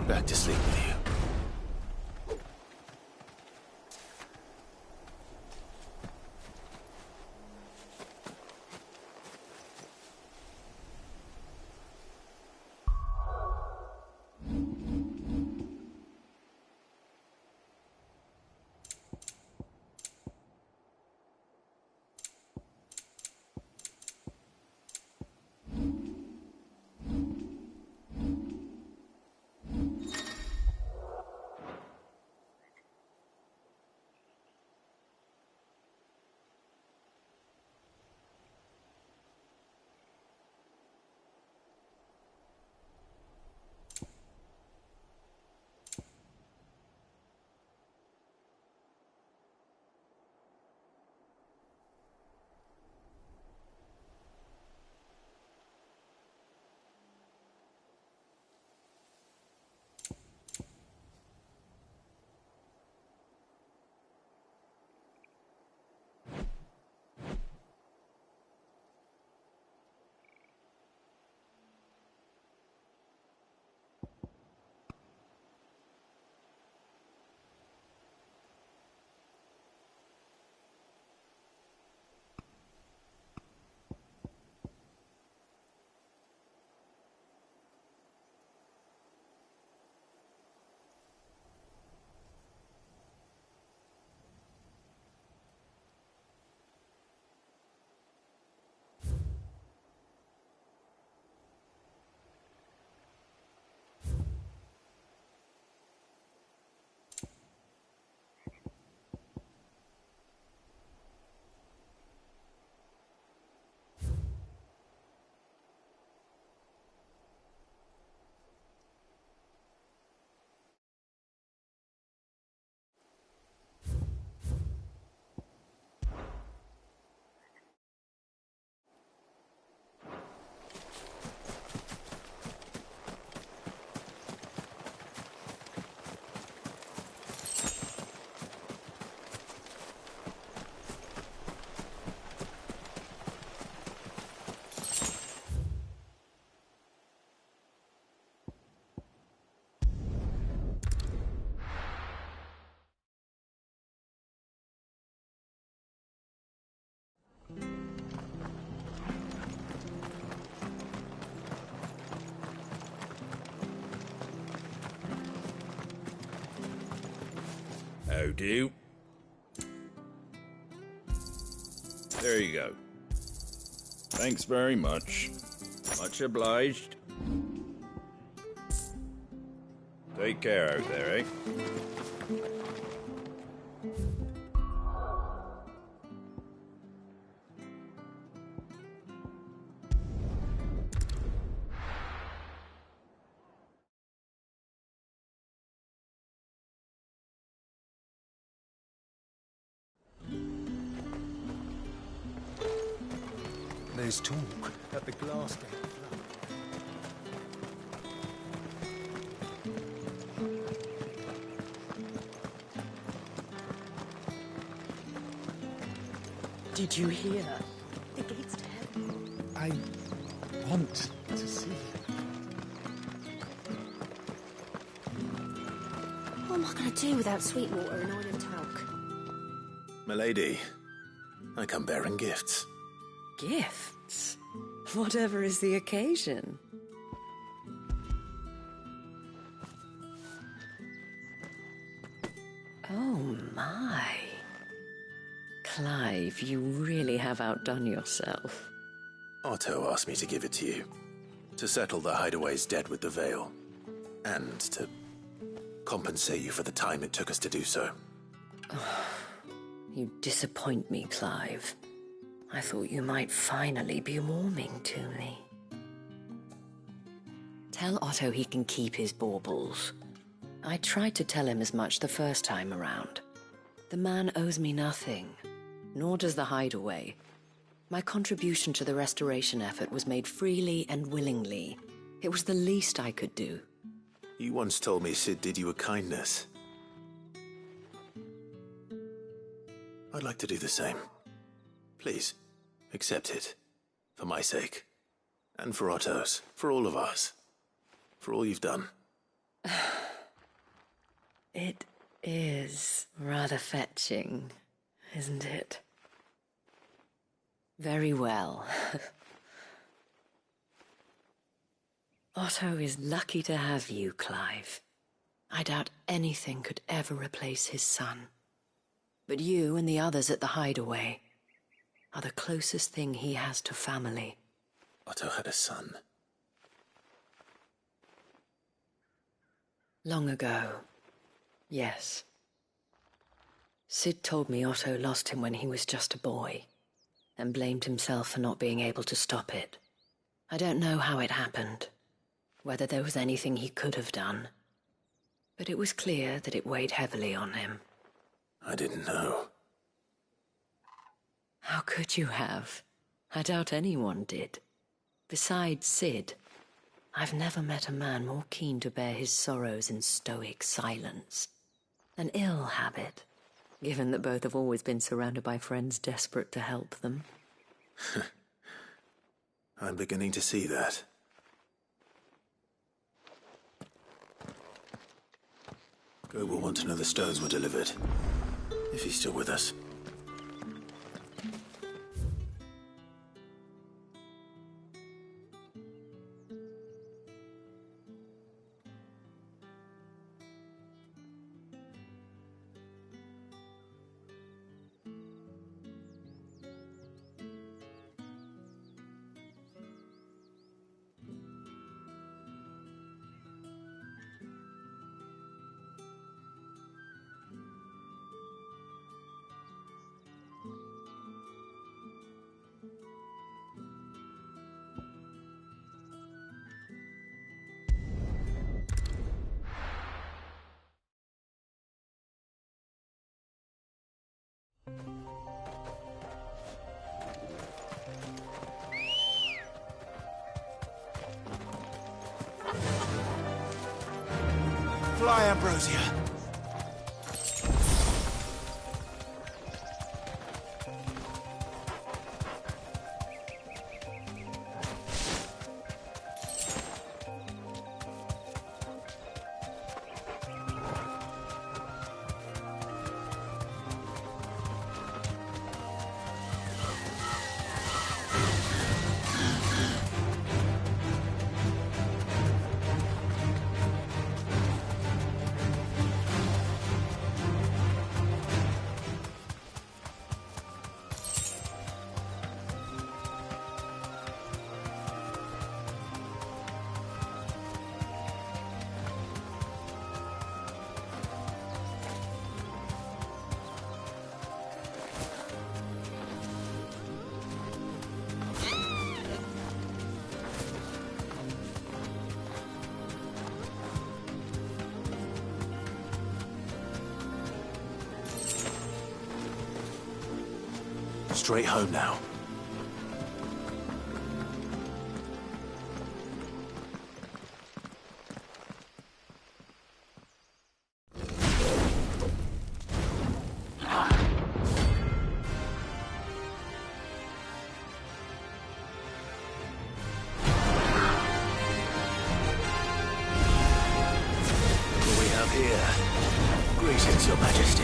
back to sleep with you. How do? There you go. Thanks very much. Much obliged. Take care out there, eh? There's talk at the glass gate. Did you hear? The gates to heaven. I want to see you. What am I going to do without Sweetwater and oil and talc? Milady, I come bearing gifts. Gifts? Whatever is the occasion. Oh my. Clive, you really have outdone yourself. Otto asked me to give it to you. To settle the Hideaway's debt with the Veil. And to compensate you for the time it took us to do so. You disappoint me, Clive. I thought you might finally be warming to me. Tell Otto he can keep his baubles. I tried to tell him as much the first time around. The man owes me nothing, nor does the Hideaway. My contribution to the restoration effort was made freely and willingly. It was the least I could do. You once told me Sid did you a kindness. I'd like to do the same. Please, accept it. For my sake. And for Otto's. For all of us. For all you've done. It is rather fetching, isn't it? Very well. Otto is lucky to have you, Clive. I doubt anything could ever replace his son. But you and the others at the hideaway are the closest thing he has to family. Otto had a son. Long ago, yes. Sid told me Otto lost him when he was just a boy, and blamed himself for not being able to stop it. I don't know how it happened, whether there was anything he could have done, but it was clear that it weighed heavily on him. I didn't know. How could you have? I doubt anyone did. Besides Sid, I've never met a man more keen to bear his sorrows in stoic silence. An ill habit, given that both have always been surrounded by friends desperate to help them. I'm beginning to see that. Go will want to know the stones were delivered, if he's still with us. Fly, Ambrosia. Straight home now. What we have here? Greetings, Your Majesty.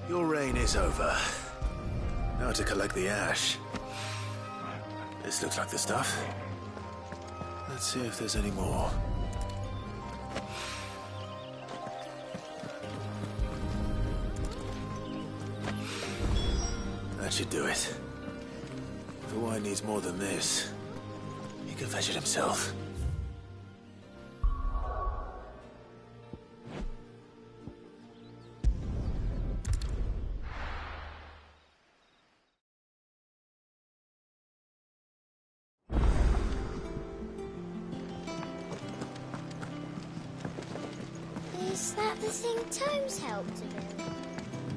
Your reign is over. Now to collect the ash. This looks like the stuff. Let's see if there's any more. That should do it. If the wine needs more than this, he can fetch it himself. Is that the thing Tomes helped to build?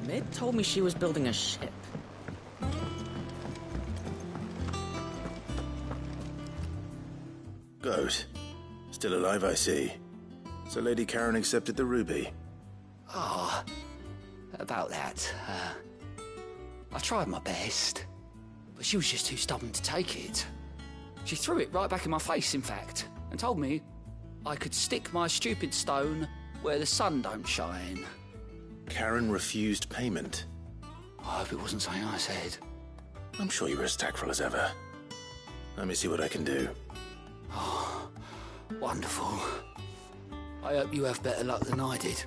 Mid told me she was building a ship. Goat. Still alive, I see. So Lady Karen accepted the ruby. Ah, about that. I tried my best, but she was just too stubborn to take it. She threw it right back in my face, in fact, and told me I could stick my stupid stone where the sun don't shine. Karen refused payment. I hope it wasn't something I said. I'm sure you were as tactful as ever. Let me see what I can do. Oh, wonderful. I hope you have better luck than I did.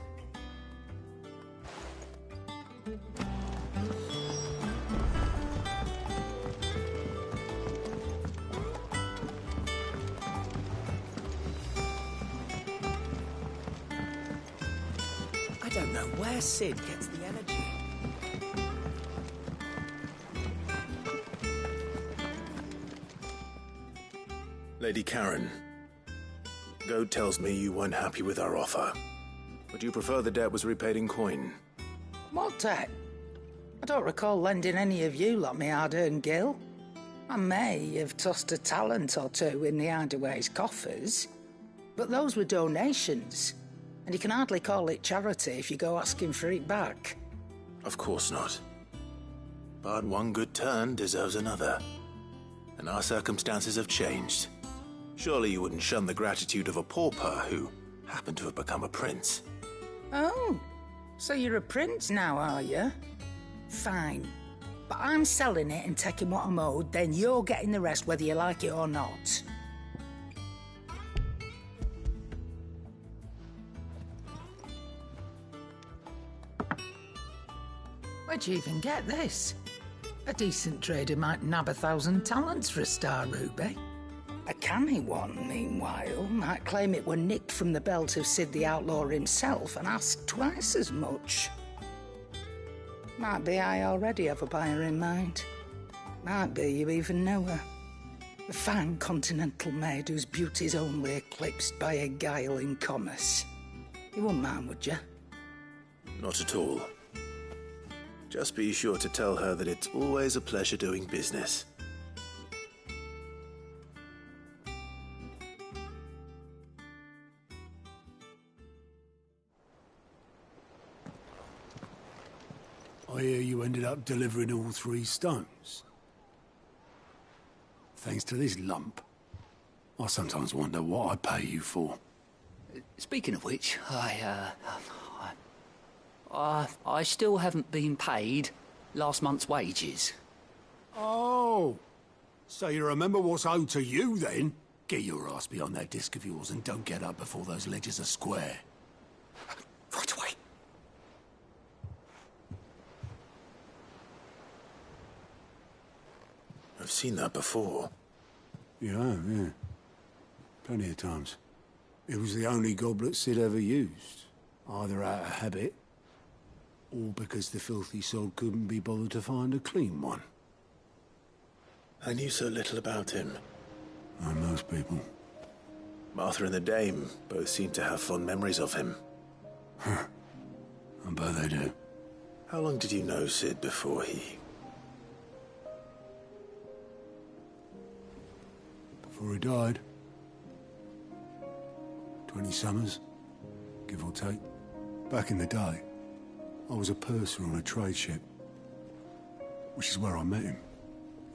I don't know where Sid gets the energy. Lady Karen, Goat tells me you weren't happy with our offer. Would you prefer the debt was repaid in coin? What debt? I don't recall lending any of you like me hard-earned gil. I may have tossed a talent or two in the Hideaway's coffers, but those were donations, and you can hardly call it charity if you go asking for it back. Of course not. But one good turn deserves another. And our circumstances have changed. Surely you wouldn't shun the gratitude of a pauper who happened to have become a prince. Oh, so you're a prince now, are you? Fine. But I'm selling it and taking what I'm owed, then you're getting the rest whether you like it or not. Where'd you even get this? A decent trader might nab 1,000 talents for a star ruby. A canny one, meanwhile, might claim it were nicked from the belt of Sid the Outlaw himself and ask twice as much. Might be I already have a buyer in mind. Might be you even know her. A fine continental maid whose beauty's only eclipsed by a guile in commerce. You wouldn't mind, would you? Not at all. Just be sure to tell her that it's always a pleasure doing business. I hear you ended up delivering all 3 stones. Thanks to this lump. I sometimes wonder what I pay you for. Speaking of which, I still haven't been paid last month's wages. Oh, so you remember what's owed to you then? Get your ass behind that disc of yours and don't get up before those ledgers are square. Right away. I've seen that before. Yeah. Plenty of times. It was the only goblet Sid ever used. Either out of habit, or because the filthy soul couldn't be bothered to find a clean one. I knew so little about him. Like most people. Martha and the Dame both seem to have fond memories of him. I bet they do. How long did you know Sid before he... Before he died, 20 summers, give or take. Back in the day, I was a purser on a trade ship, which is where I met him.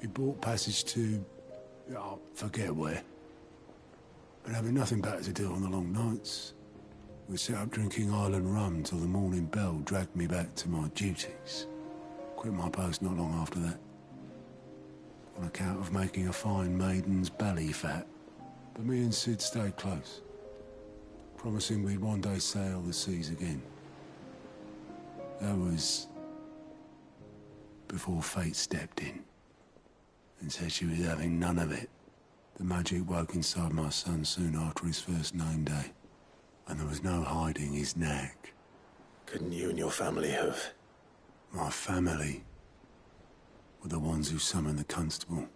He bought passage to... I forget where. And having nothing better to do on the long nights, we set up drinking island rum till the morning bell dragged me back to my duties. Quit my post not long after that, on account of making a fine maiden's belly fat. But me and Sid stayed close, promising we'd one day sail the seas again. That was before fate stepped in and said she was having none of it. The magic woke inside my son soon after his first name day, and there was no hiding his knack. Couldn't you and your family have? My family were the ones who summoned the constable,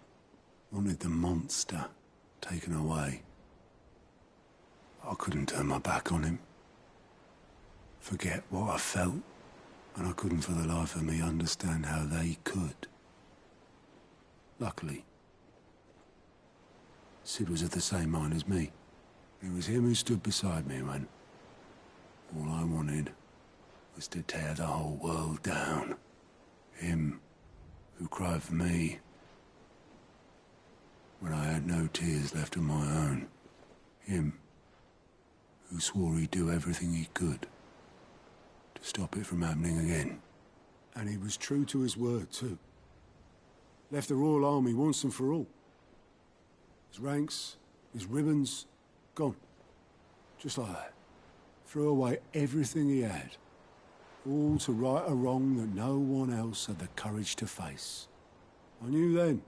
wanted the monster taken away. I couldn't turn my back on him, forget what I felt, and I couldn't for the life of me understand how they could. Luckily, Sid was of the same mind as me. It was him who stood beside me when all I wanted was to tear the whole world down. Him who cried for me when I had no tears left of my own. Him who swore he'd do everything he could to stop it from happening again. And he was true to his word, too. Left the Royal Army once and for all. His ranks, his ribbons, gone. Just like that. Threw away everything he had. All to right a wrong that no one else had the courage to face. I knew then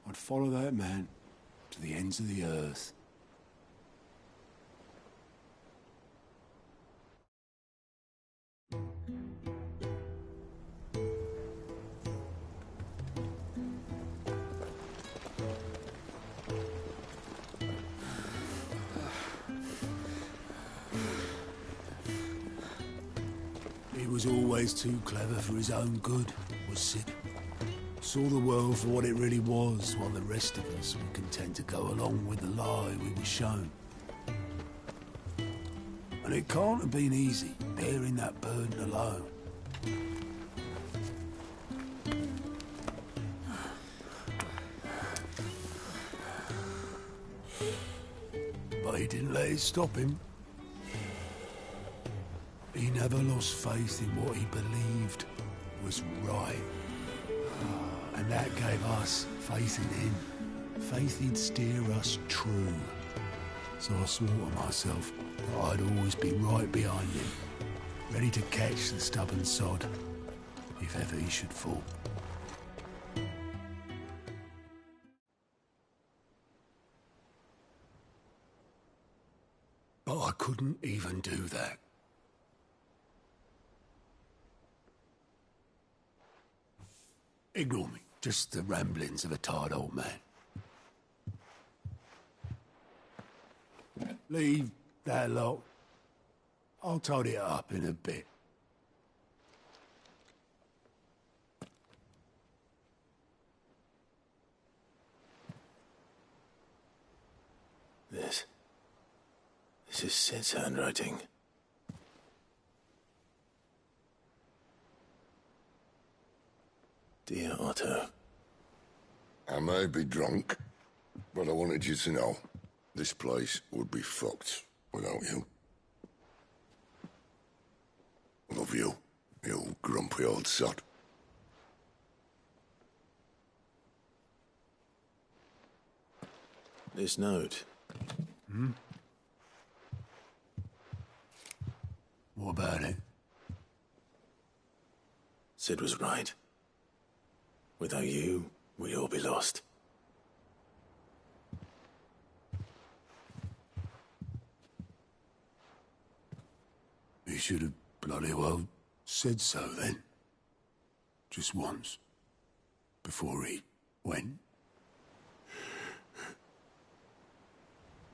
I'd follow that man to the ends of the earth. He was always too clever for his own good, was Sid. Saw the world for what it really was, while the rest of us were content to go along with the lie we were shown. And it can't have been easy, bearing that burden alone. But he didn't let it stop him. He never lost faith in what he believed was right. And that gave us faith in him. Faith he'd steer us true. So I swore to myself that I'd always be right behind him, ready to catch the stubborn sod if ever he should fall. But I couldn't even do that. Ignore me. Just the ramblings of a tired old man. Leave that lot. I'll tidy it up in a bit. This is Sid's handwriting. Dear Otto. I may be drunk, but I wanted you to know this place would be fucked without you. Love you, you grumpy old sod. This note. What about it? Sid was right. Without you, we'd all be lost. He should have bloody well said so then. Just once. Before he went.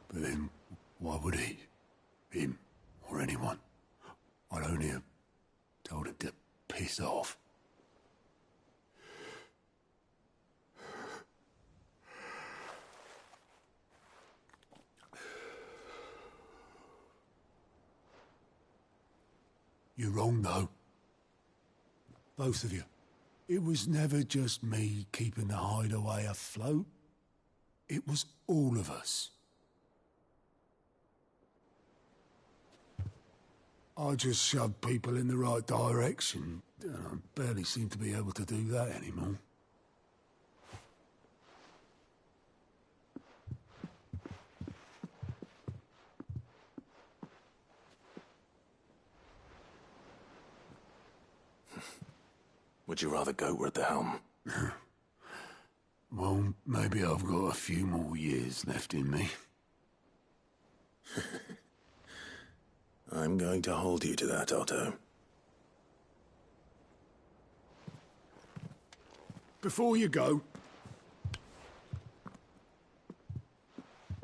But then, why would he? Him, or anyone? I'd only have told him to piss off. You're wrong, though. Both of you. It was never just me keeping the hideaway afloat. It was all of us. I just shoved people in the right direction, and I barely seem to be able to do that anymore. Would you rather goat were at the helm? Well, maybe I've got a few more years left in me. I'm going to hold you to that, Otto. Before you go,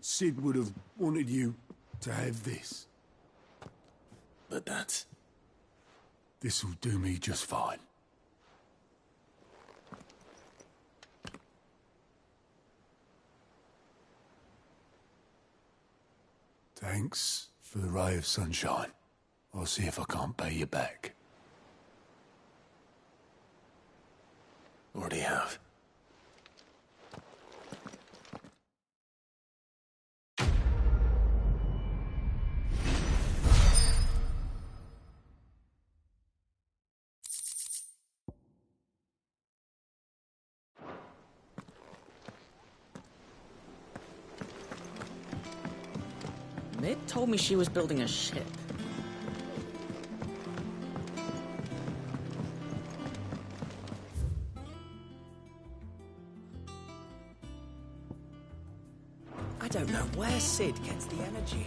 Sid would have wanted you to have this. But that's... This'll do me just fine. Thanks for the ray of sunshine. I'll see if I can't pay you back. Already have. Mid told me she was building a ship. I don't know where Sid gets the energy.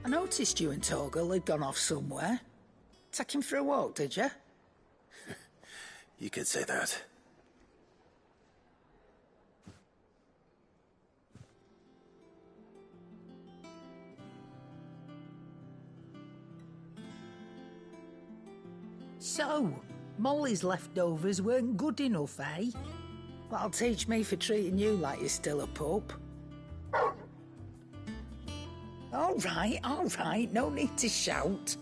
I noticed you and Torgal had gone off somewhere. Take him for a walk, did you? You could say that. So, Molly's leftovers weren't good enough, eh? That'll teach me for treating you like you're still a pup. All right, no need to shout.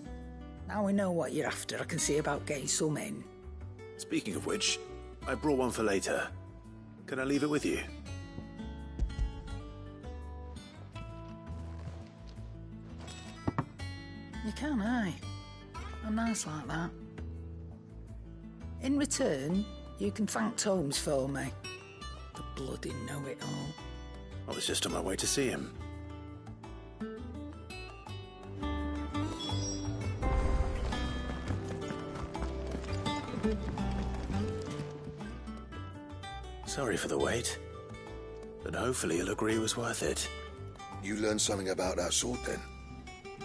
Now we know what you're after, I can see about getting some in. Speaking of which, I brought one for later. Can I leave it with you? You can, aye. I'm nice like that. In return, you can thank Tomes for me. The bloody know-it-all. I was just on my way to see him. Sorry for the wait, but hopefully he'll agree it was worth it. You learned something about that sword, then?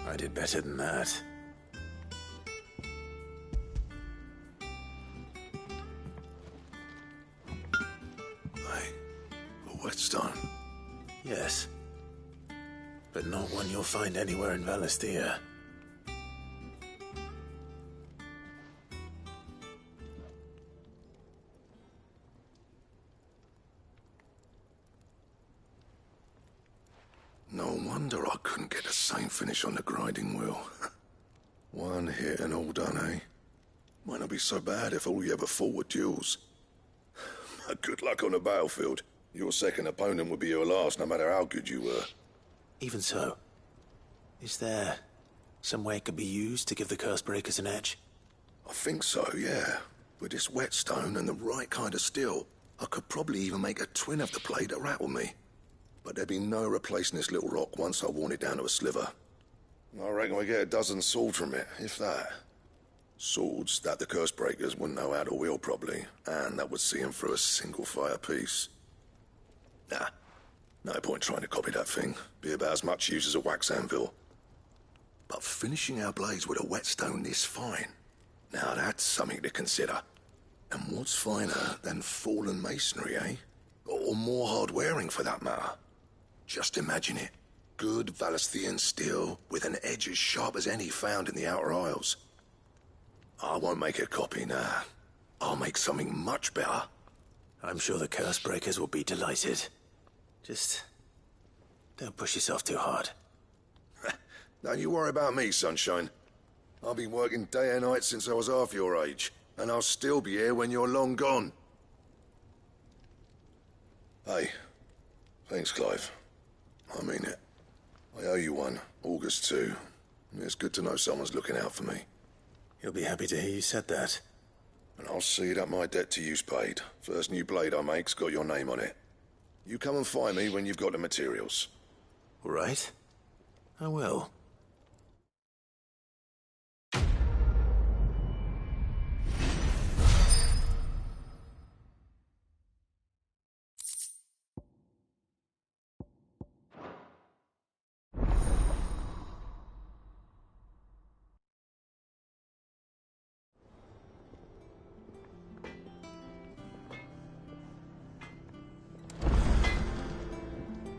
I did better than that. A whetstone? Yes. But not one you'll find anywhere in Valestia. No wonder I couldn't get the same finish on the grinding wheel. One hit and all done, eh? Might not be so bad if all you ever fought were duels. Good luck on the battlefield. Your second opponent would be your last, no matter how good you were. Even so, is there some way it could be used to give the curse breakers an edge? I think so, yeah. With this whetstone and the right kind of steel, I could probably even make a twin of the blade that rattled me. But there'd be no replacing this little rock once I worn it down to a sliver. I reckon we get a dozen swords from it, if that. Swords that the curse breakers wouldn't know how to wield properly, and that would see them through a single fire piece. Nah, no point trying to copy that thing. Be about as much use as a wax anvil. But finishing our blades with a whetstone this fine, now that's something to consider. And what's finer than fallen masonry, eh? Or more hard-wearing, for that matter. Just imagine it. Good Valesthian steel with an edge as sharp as any found in the Outer Isles. I won't make a copy, nah. I'll make something much better. I'm sure the curse breakers will be delighted. Just Don't push yourself too hard. Don't you worry about me, Sunshine. I've been working day and night since I was half your age, and I'll still be here when you're long gone. Hey, thanks, Clive. I mean it. I owe you one, August too. It's good to know someone's looking out for me. He'll be happy to hear you said that. And I'll see that my debt to you's paid. First new blade I make's got your name on it. You come and find me when you've got the materials. All right. I will.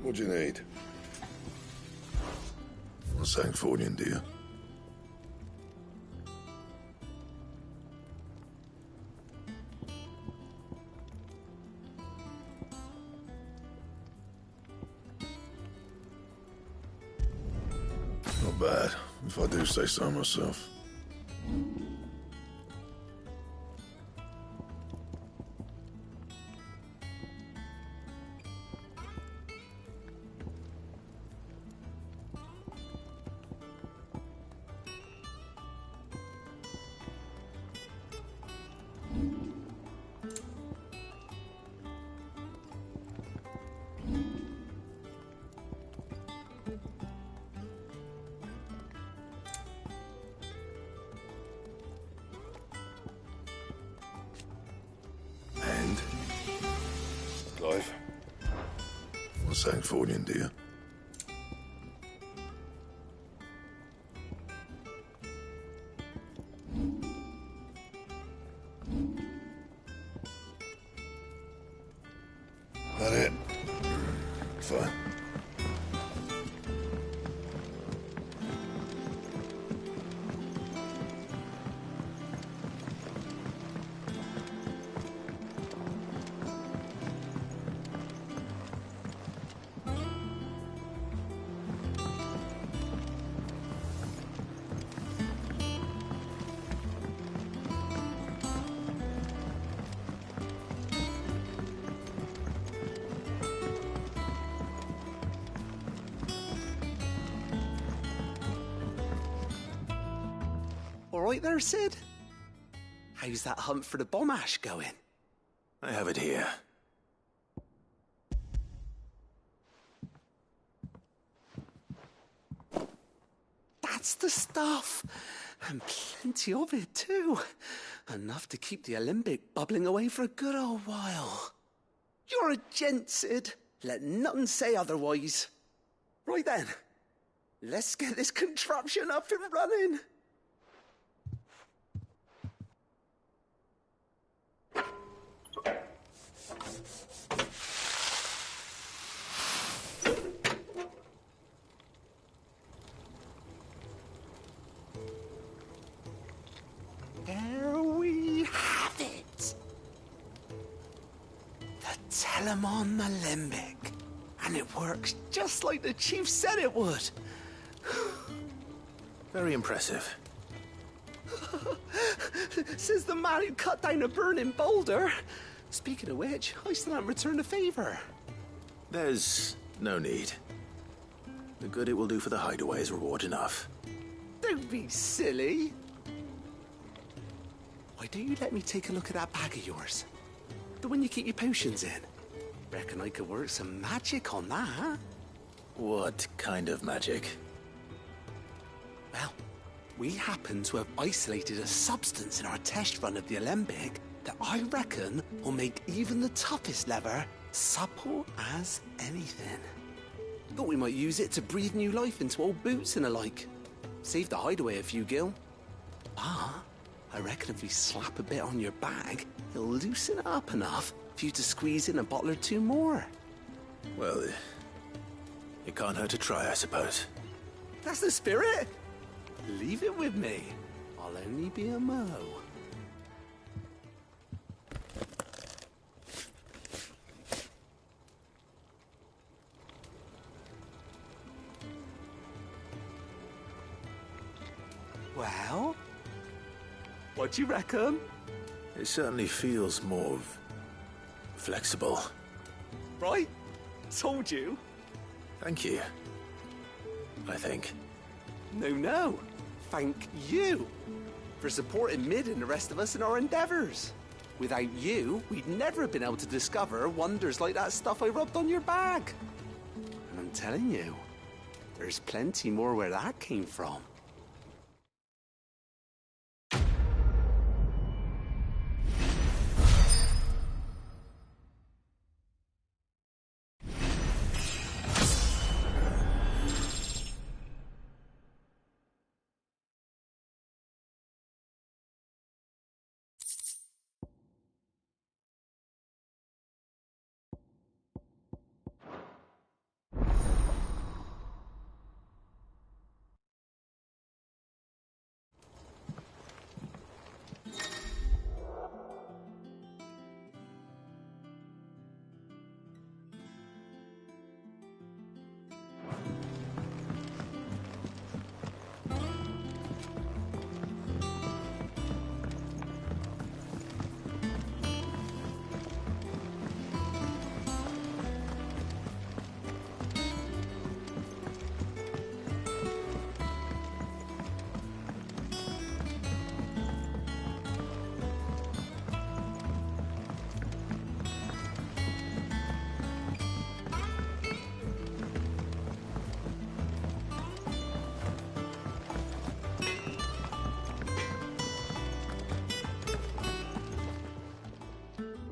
What do you need? A Sancfordian, do you? Not bad, if I do say so myself. Clive? A Sancfordian, do you? That it? Fine. All right there, Sid? How's that hunt for the bomb ash going? I have it here. That's the stuff. And plenty of it, too. Enough to keep the alembic bubbling away for a good old while. You're a gent, Sid. Let nothing say otherwise. Right then, let's get this contraption up and running. There we have it. The Telemon Alembic. And it works just like the chief said it would. Very impressive. Says the man who cut down a burning boulder. Speaking of which, I still haven't returned the favor. There's no need. The good it will do for the hideaway is reward enough. Don't be silly. Why don't you let me take a look at that bag of yours? The one you keep your potions in. Reckon I could work some magic on that, huh? What kind of magic? Well, we happen to have isolated a substance in our test run of the alembic that I reckon will make even the toughest leather supple as anything. Thought we might use it to breathe new life into old boots and the like. Save the hideaway a few gil. Ah, I reckon if we slap a bit on your bag, it'll loosen it up enough for you to squeeze in a bottle or two more. Well, it can't hurt to try, I suppose. That's the spirit. Leave it with me. I'll only be a mo. Well, what do you reckon? It certainly feels more flexible. Right? Told you. Thank you. I think. No. Thank you for supporting Mid and the rest of us in our endeavours. Without you, we'd never have been able to discover wonders like that stuff I rubbed on your bag. And I'm telling you, there's plenty more where that came from.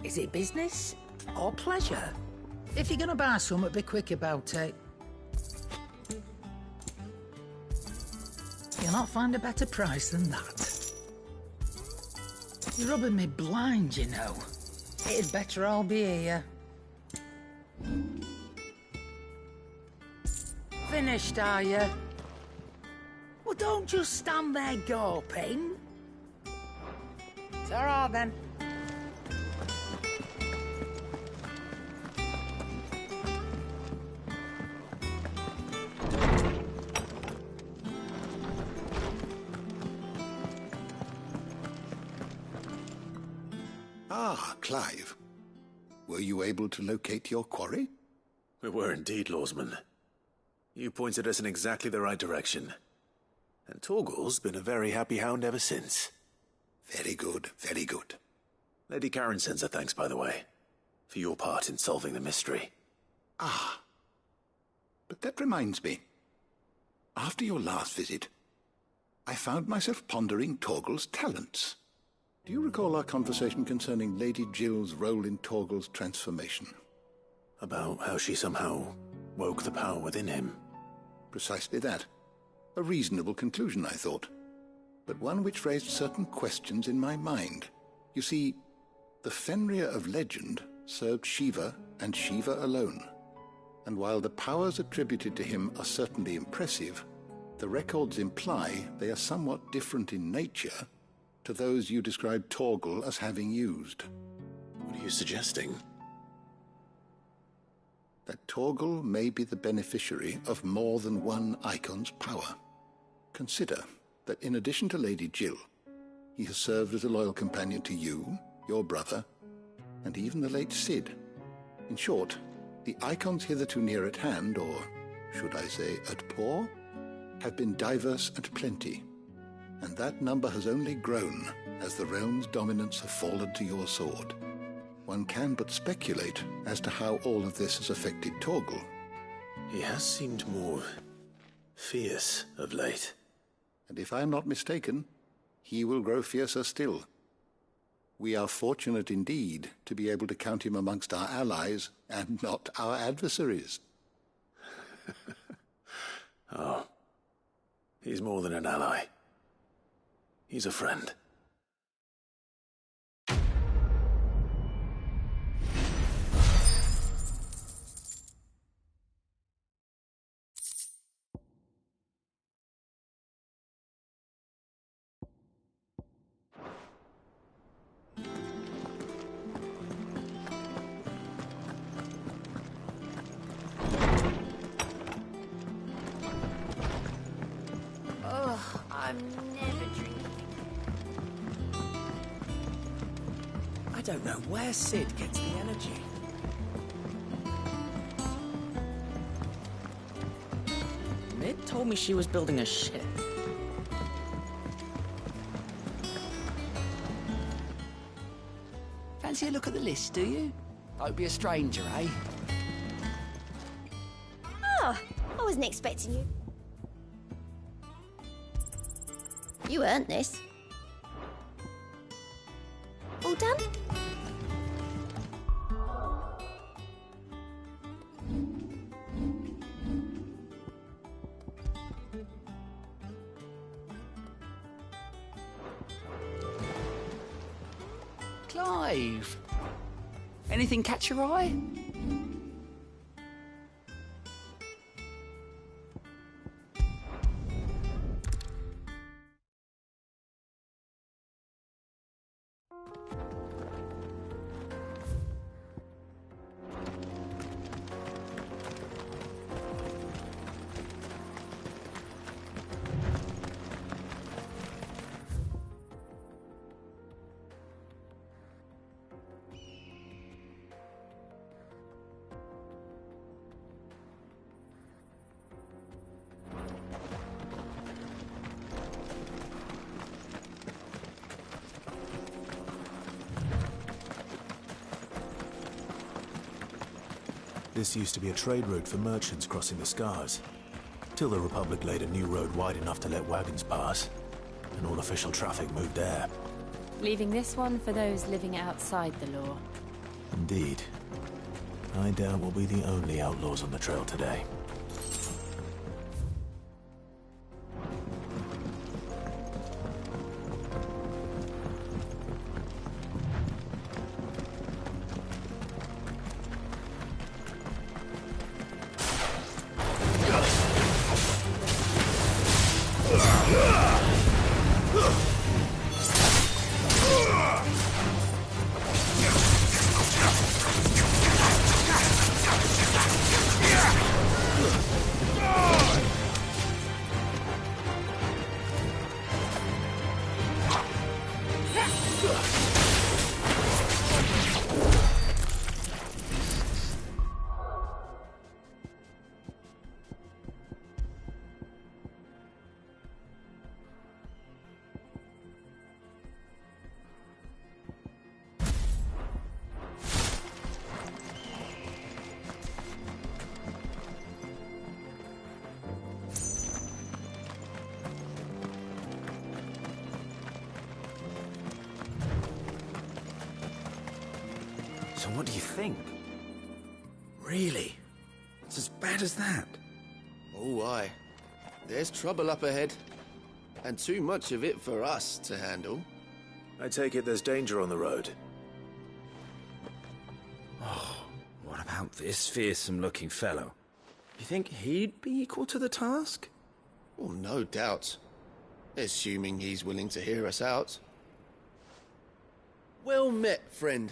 Is it business or pleasure? If you're gonna buy something, be quick about it. You'll not find a better price than that. You're rubbing me blind, you know. It'd better all be here. Finished, are you? Well, don't just stand there gawping. It's all right, then. Ah, Clive. Were you able to locate your quarry? We were indeed, Lawsman. You pointed us in exactly the right direction. And Torgal's been a very happy hound ever since. Very good, very good. Lady Karen sends her thanks, by the way, for your part in solving the mystery. Ah. But that reminds me. After your last visit, I found myself pondering Torgal's talents. Do you recall our conversation concerning Lady Jill's role in Torgal's transformation? About how she somehow woke the power within him? Precisely that. A reasonable conclusion, I thought. But one which raised certain questions in my mind. You see, the Fenrir of legend served Shiva and Shiva alone. And while the powers attributed to him are certainly impressive, the records imply they are somewhat different in nature to those you described Torgal as having used. What are you suggesting? That Torgal may be the beneficiary of more than one icon's power. Consider that in addition to Lady Jill, he has served as a loyal companion to you, your brother, and even the late Cid. In short, the icons hitherto near at hand, or should I say at paw, have been diverse and plenty. And that number has only grown as the realm's dominance have fallen to your sword. One can but speculate as to how all of this has affected Torgal. He has seemed more fierce of late. And if I am not mistaken, he will grow fiercer still. We are fortunate indeed to be able to count him amongst our allies and not our adversaries. Oh, he's more than an ally. He's a friend. Oh, I'm never don't know where Sid gets the energy. Mid told me she was building a ship. Fancy a look at the list, do you? Hope you're a stranger, eh? Oh, I wasn't expecting you. You earned this. All done? Clive! Anything catch your eye? This used to be a trade route for merchants crossing the Scars, till the Republic laid a new road wide enough to let wagons pass, and all official traffic moved there. Leaving this one for those living outside the law. Indeed. I doubt we'll be the only outlaws on the trail today. So what do you think? Really? It's as bad as that? Oh, aye. There's trouble up ahead. And too much of it for us to handle. I take it there's danger on the road. Oh, what about this fearsome-looking fellow? You think he'd be equal to the task? Well, no doubt. Assuming he's willing to hear us out. Well met, friend.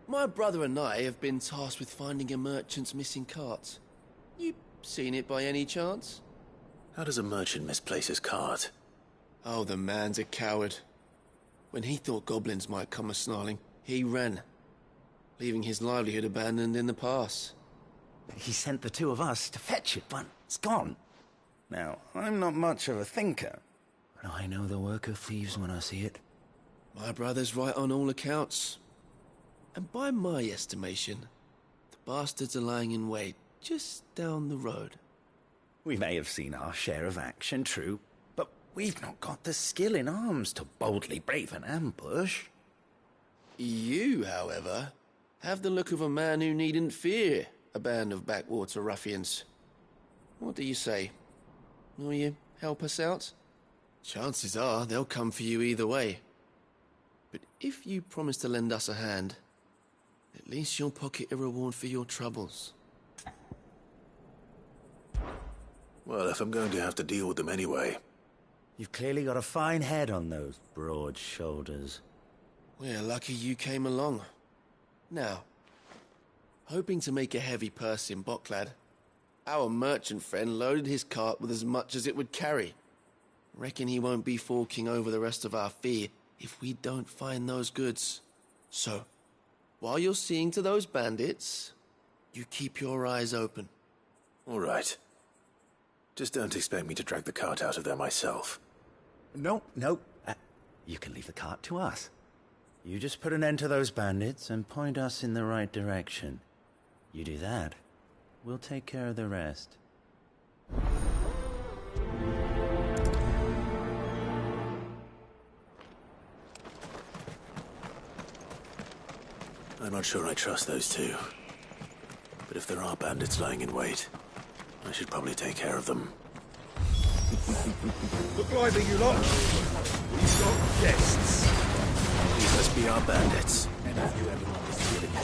My brother and I have been tasked with finding a merchant's missing cart. You seen it by any chance? How does a merchant misplace his cart? Oh, the man's a coward. When he thought goblins might come a-snarling, he ran, leaving his livelihood abandoned in the pass. He sent the two of us to fetch it, but it's gone. Now, I'm not much of a thinker, but I know the work of thieves when I see it. My brother's right on all accounts. And by my estimation, the bastards are lying in wait just down the road. We may have seen our share of action, true, but we've not got the skill in arms to boldly brave an ambush. You, however, have the look of a man who needn't fear a band of backwater ruffians. What do you say? Will you help us out? Chances are they'll come for you either way. But if you promise to lend us a hand, at least you'll pocket a reward for your troubles. Well, if I'm going to have to deal with them anyway. You've clearly got a fine head on those broad shoulders. We're lucky you came along. Now, hoping to make a heavy purse in Boklad, our merchant friend loaded his cart with as much as it would carry. Reckon he won't be forking over the rest of our fee if we don't find those goods. So, while you're seeing to those bandits, you keep your eyes open. All right. Just don't expect me to drag the cart out of there myself. No. You can leave the cart to us. You just put an end to those bandits and point us in the right direction. You do that, we'll take care of the rest. I'm not sure I trust those two. But if there are bandits lying in wait, I should probably take care of them. Look lively, you lot. We've got guests. These must be our bandits. And have you ever want to see it again?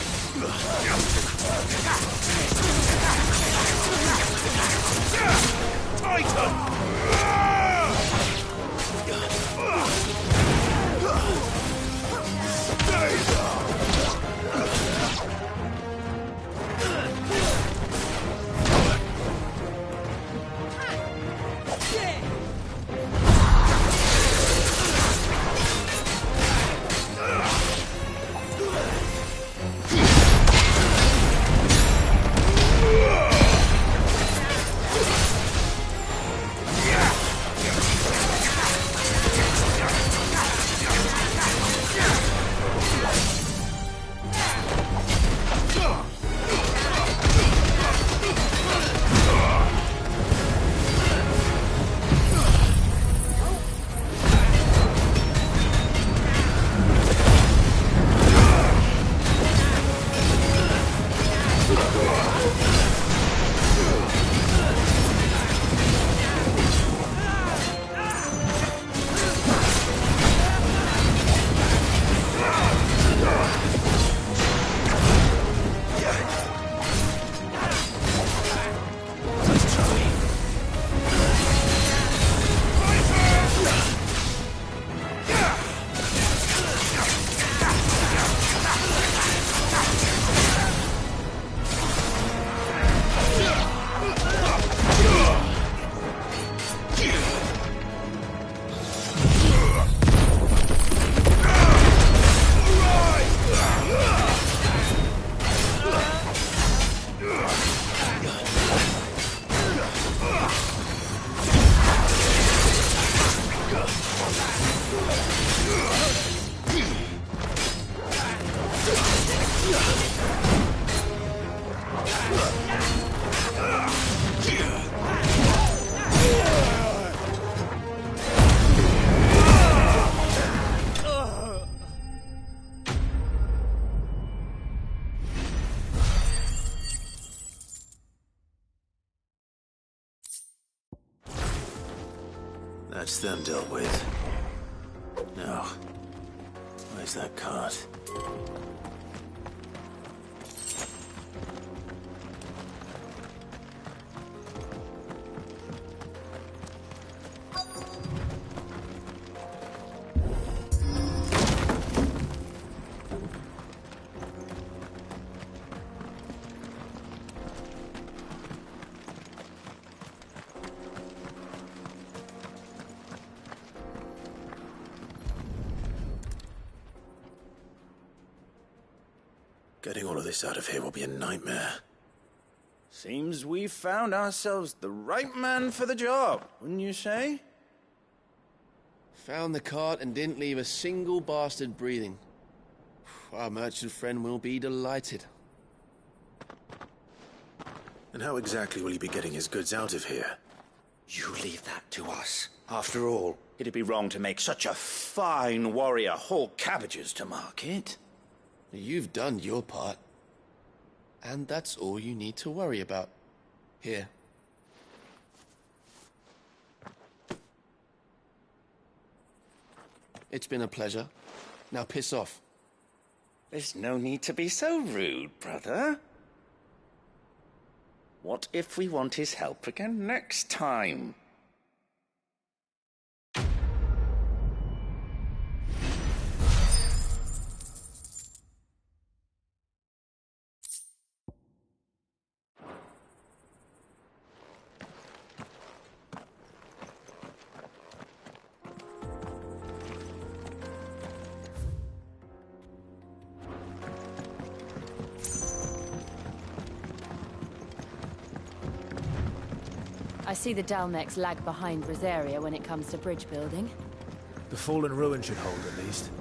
That's them dealt with. Now, where's that cart? Getting all of this out of here will be a nightmare. Seems we've found ourselves the right man for the job, wouldn't you say? Found the cart and didn't leave a single bastard breathing. Our merchant friend will be delighted. And how exactly will he be getting his goods out of here? You leave that to us. After all, it'd be wrong to make such a fine warrior haul cabbages to market. You've done your part. And that's all you need to worry about. Here. It's been a pleasure. Now piss off. There's no need to be so rude, brother. What if we want his help again next time? I see the Dalnecs lag behind Rosaria when it comes to bridge building. The fallen ruin should hold, at least.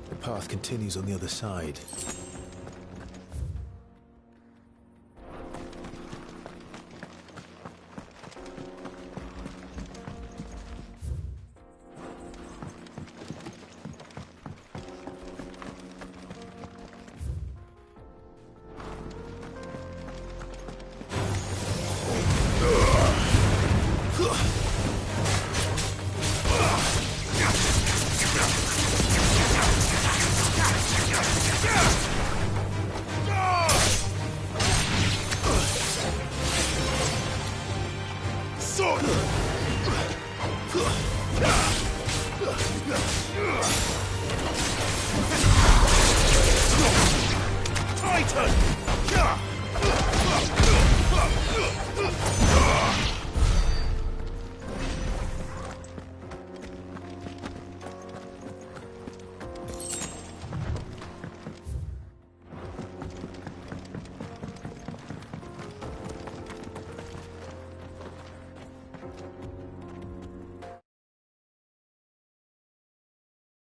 The path continues on the other side. Titan!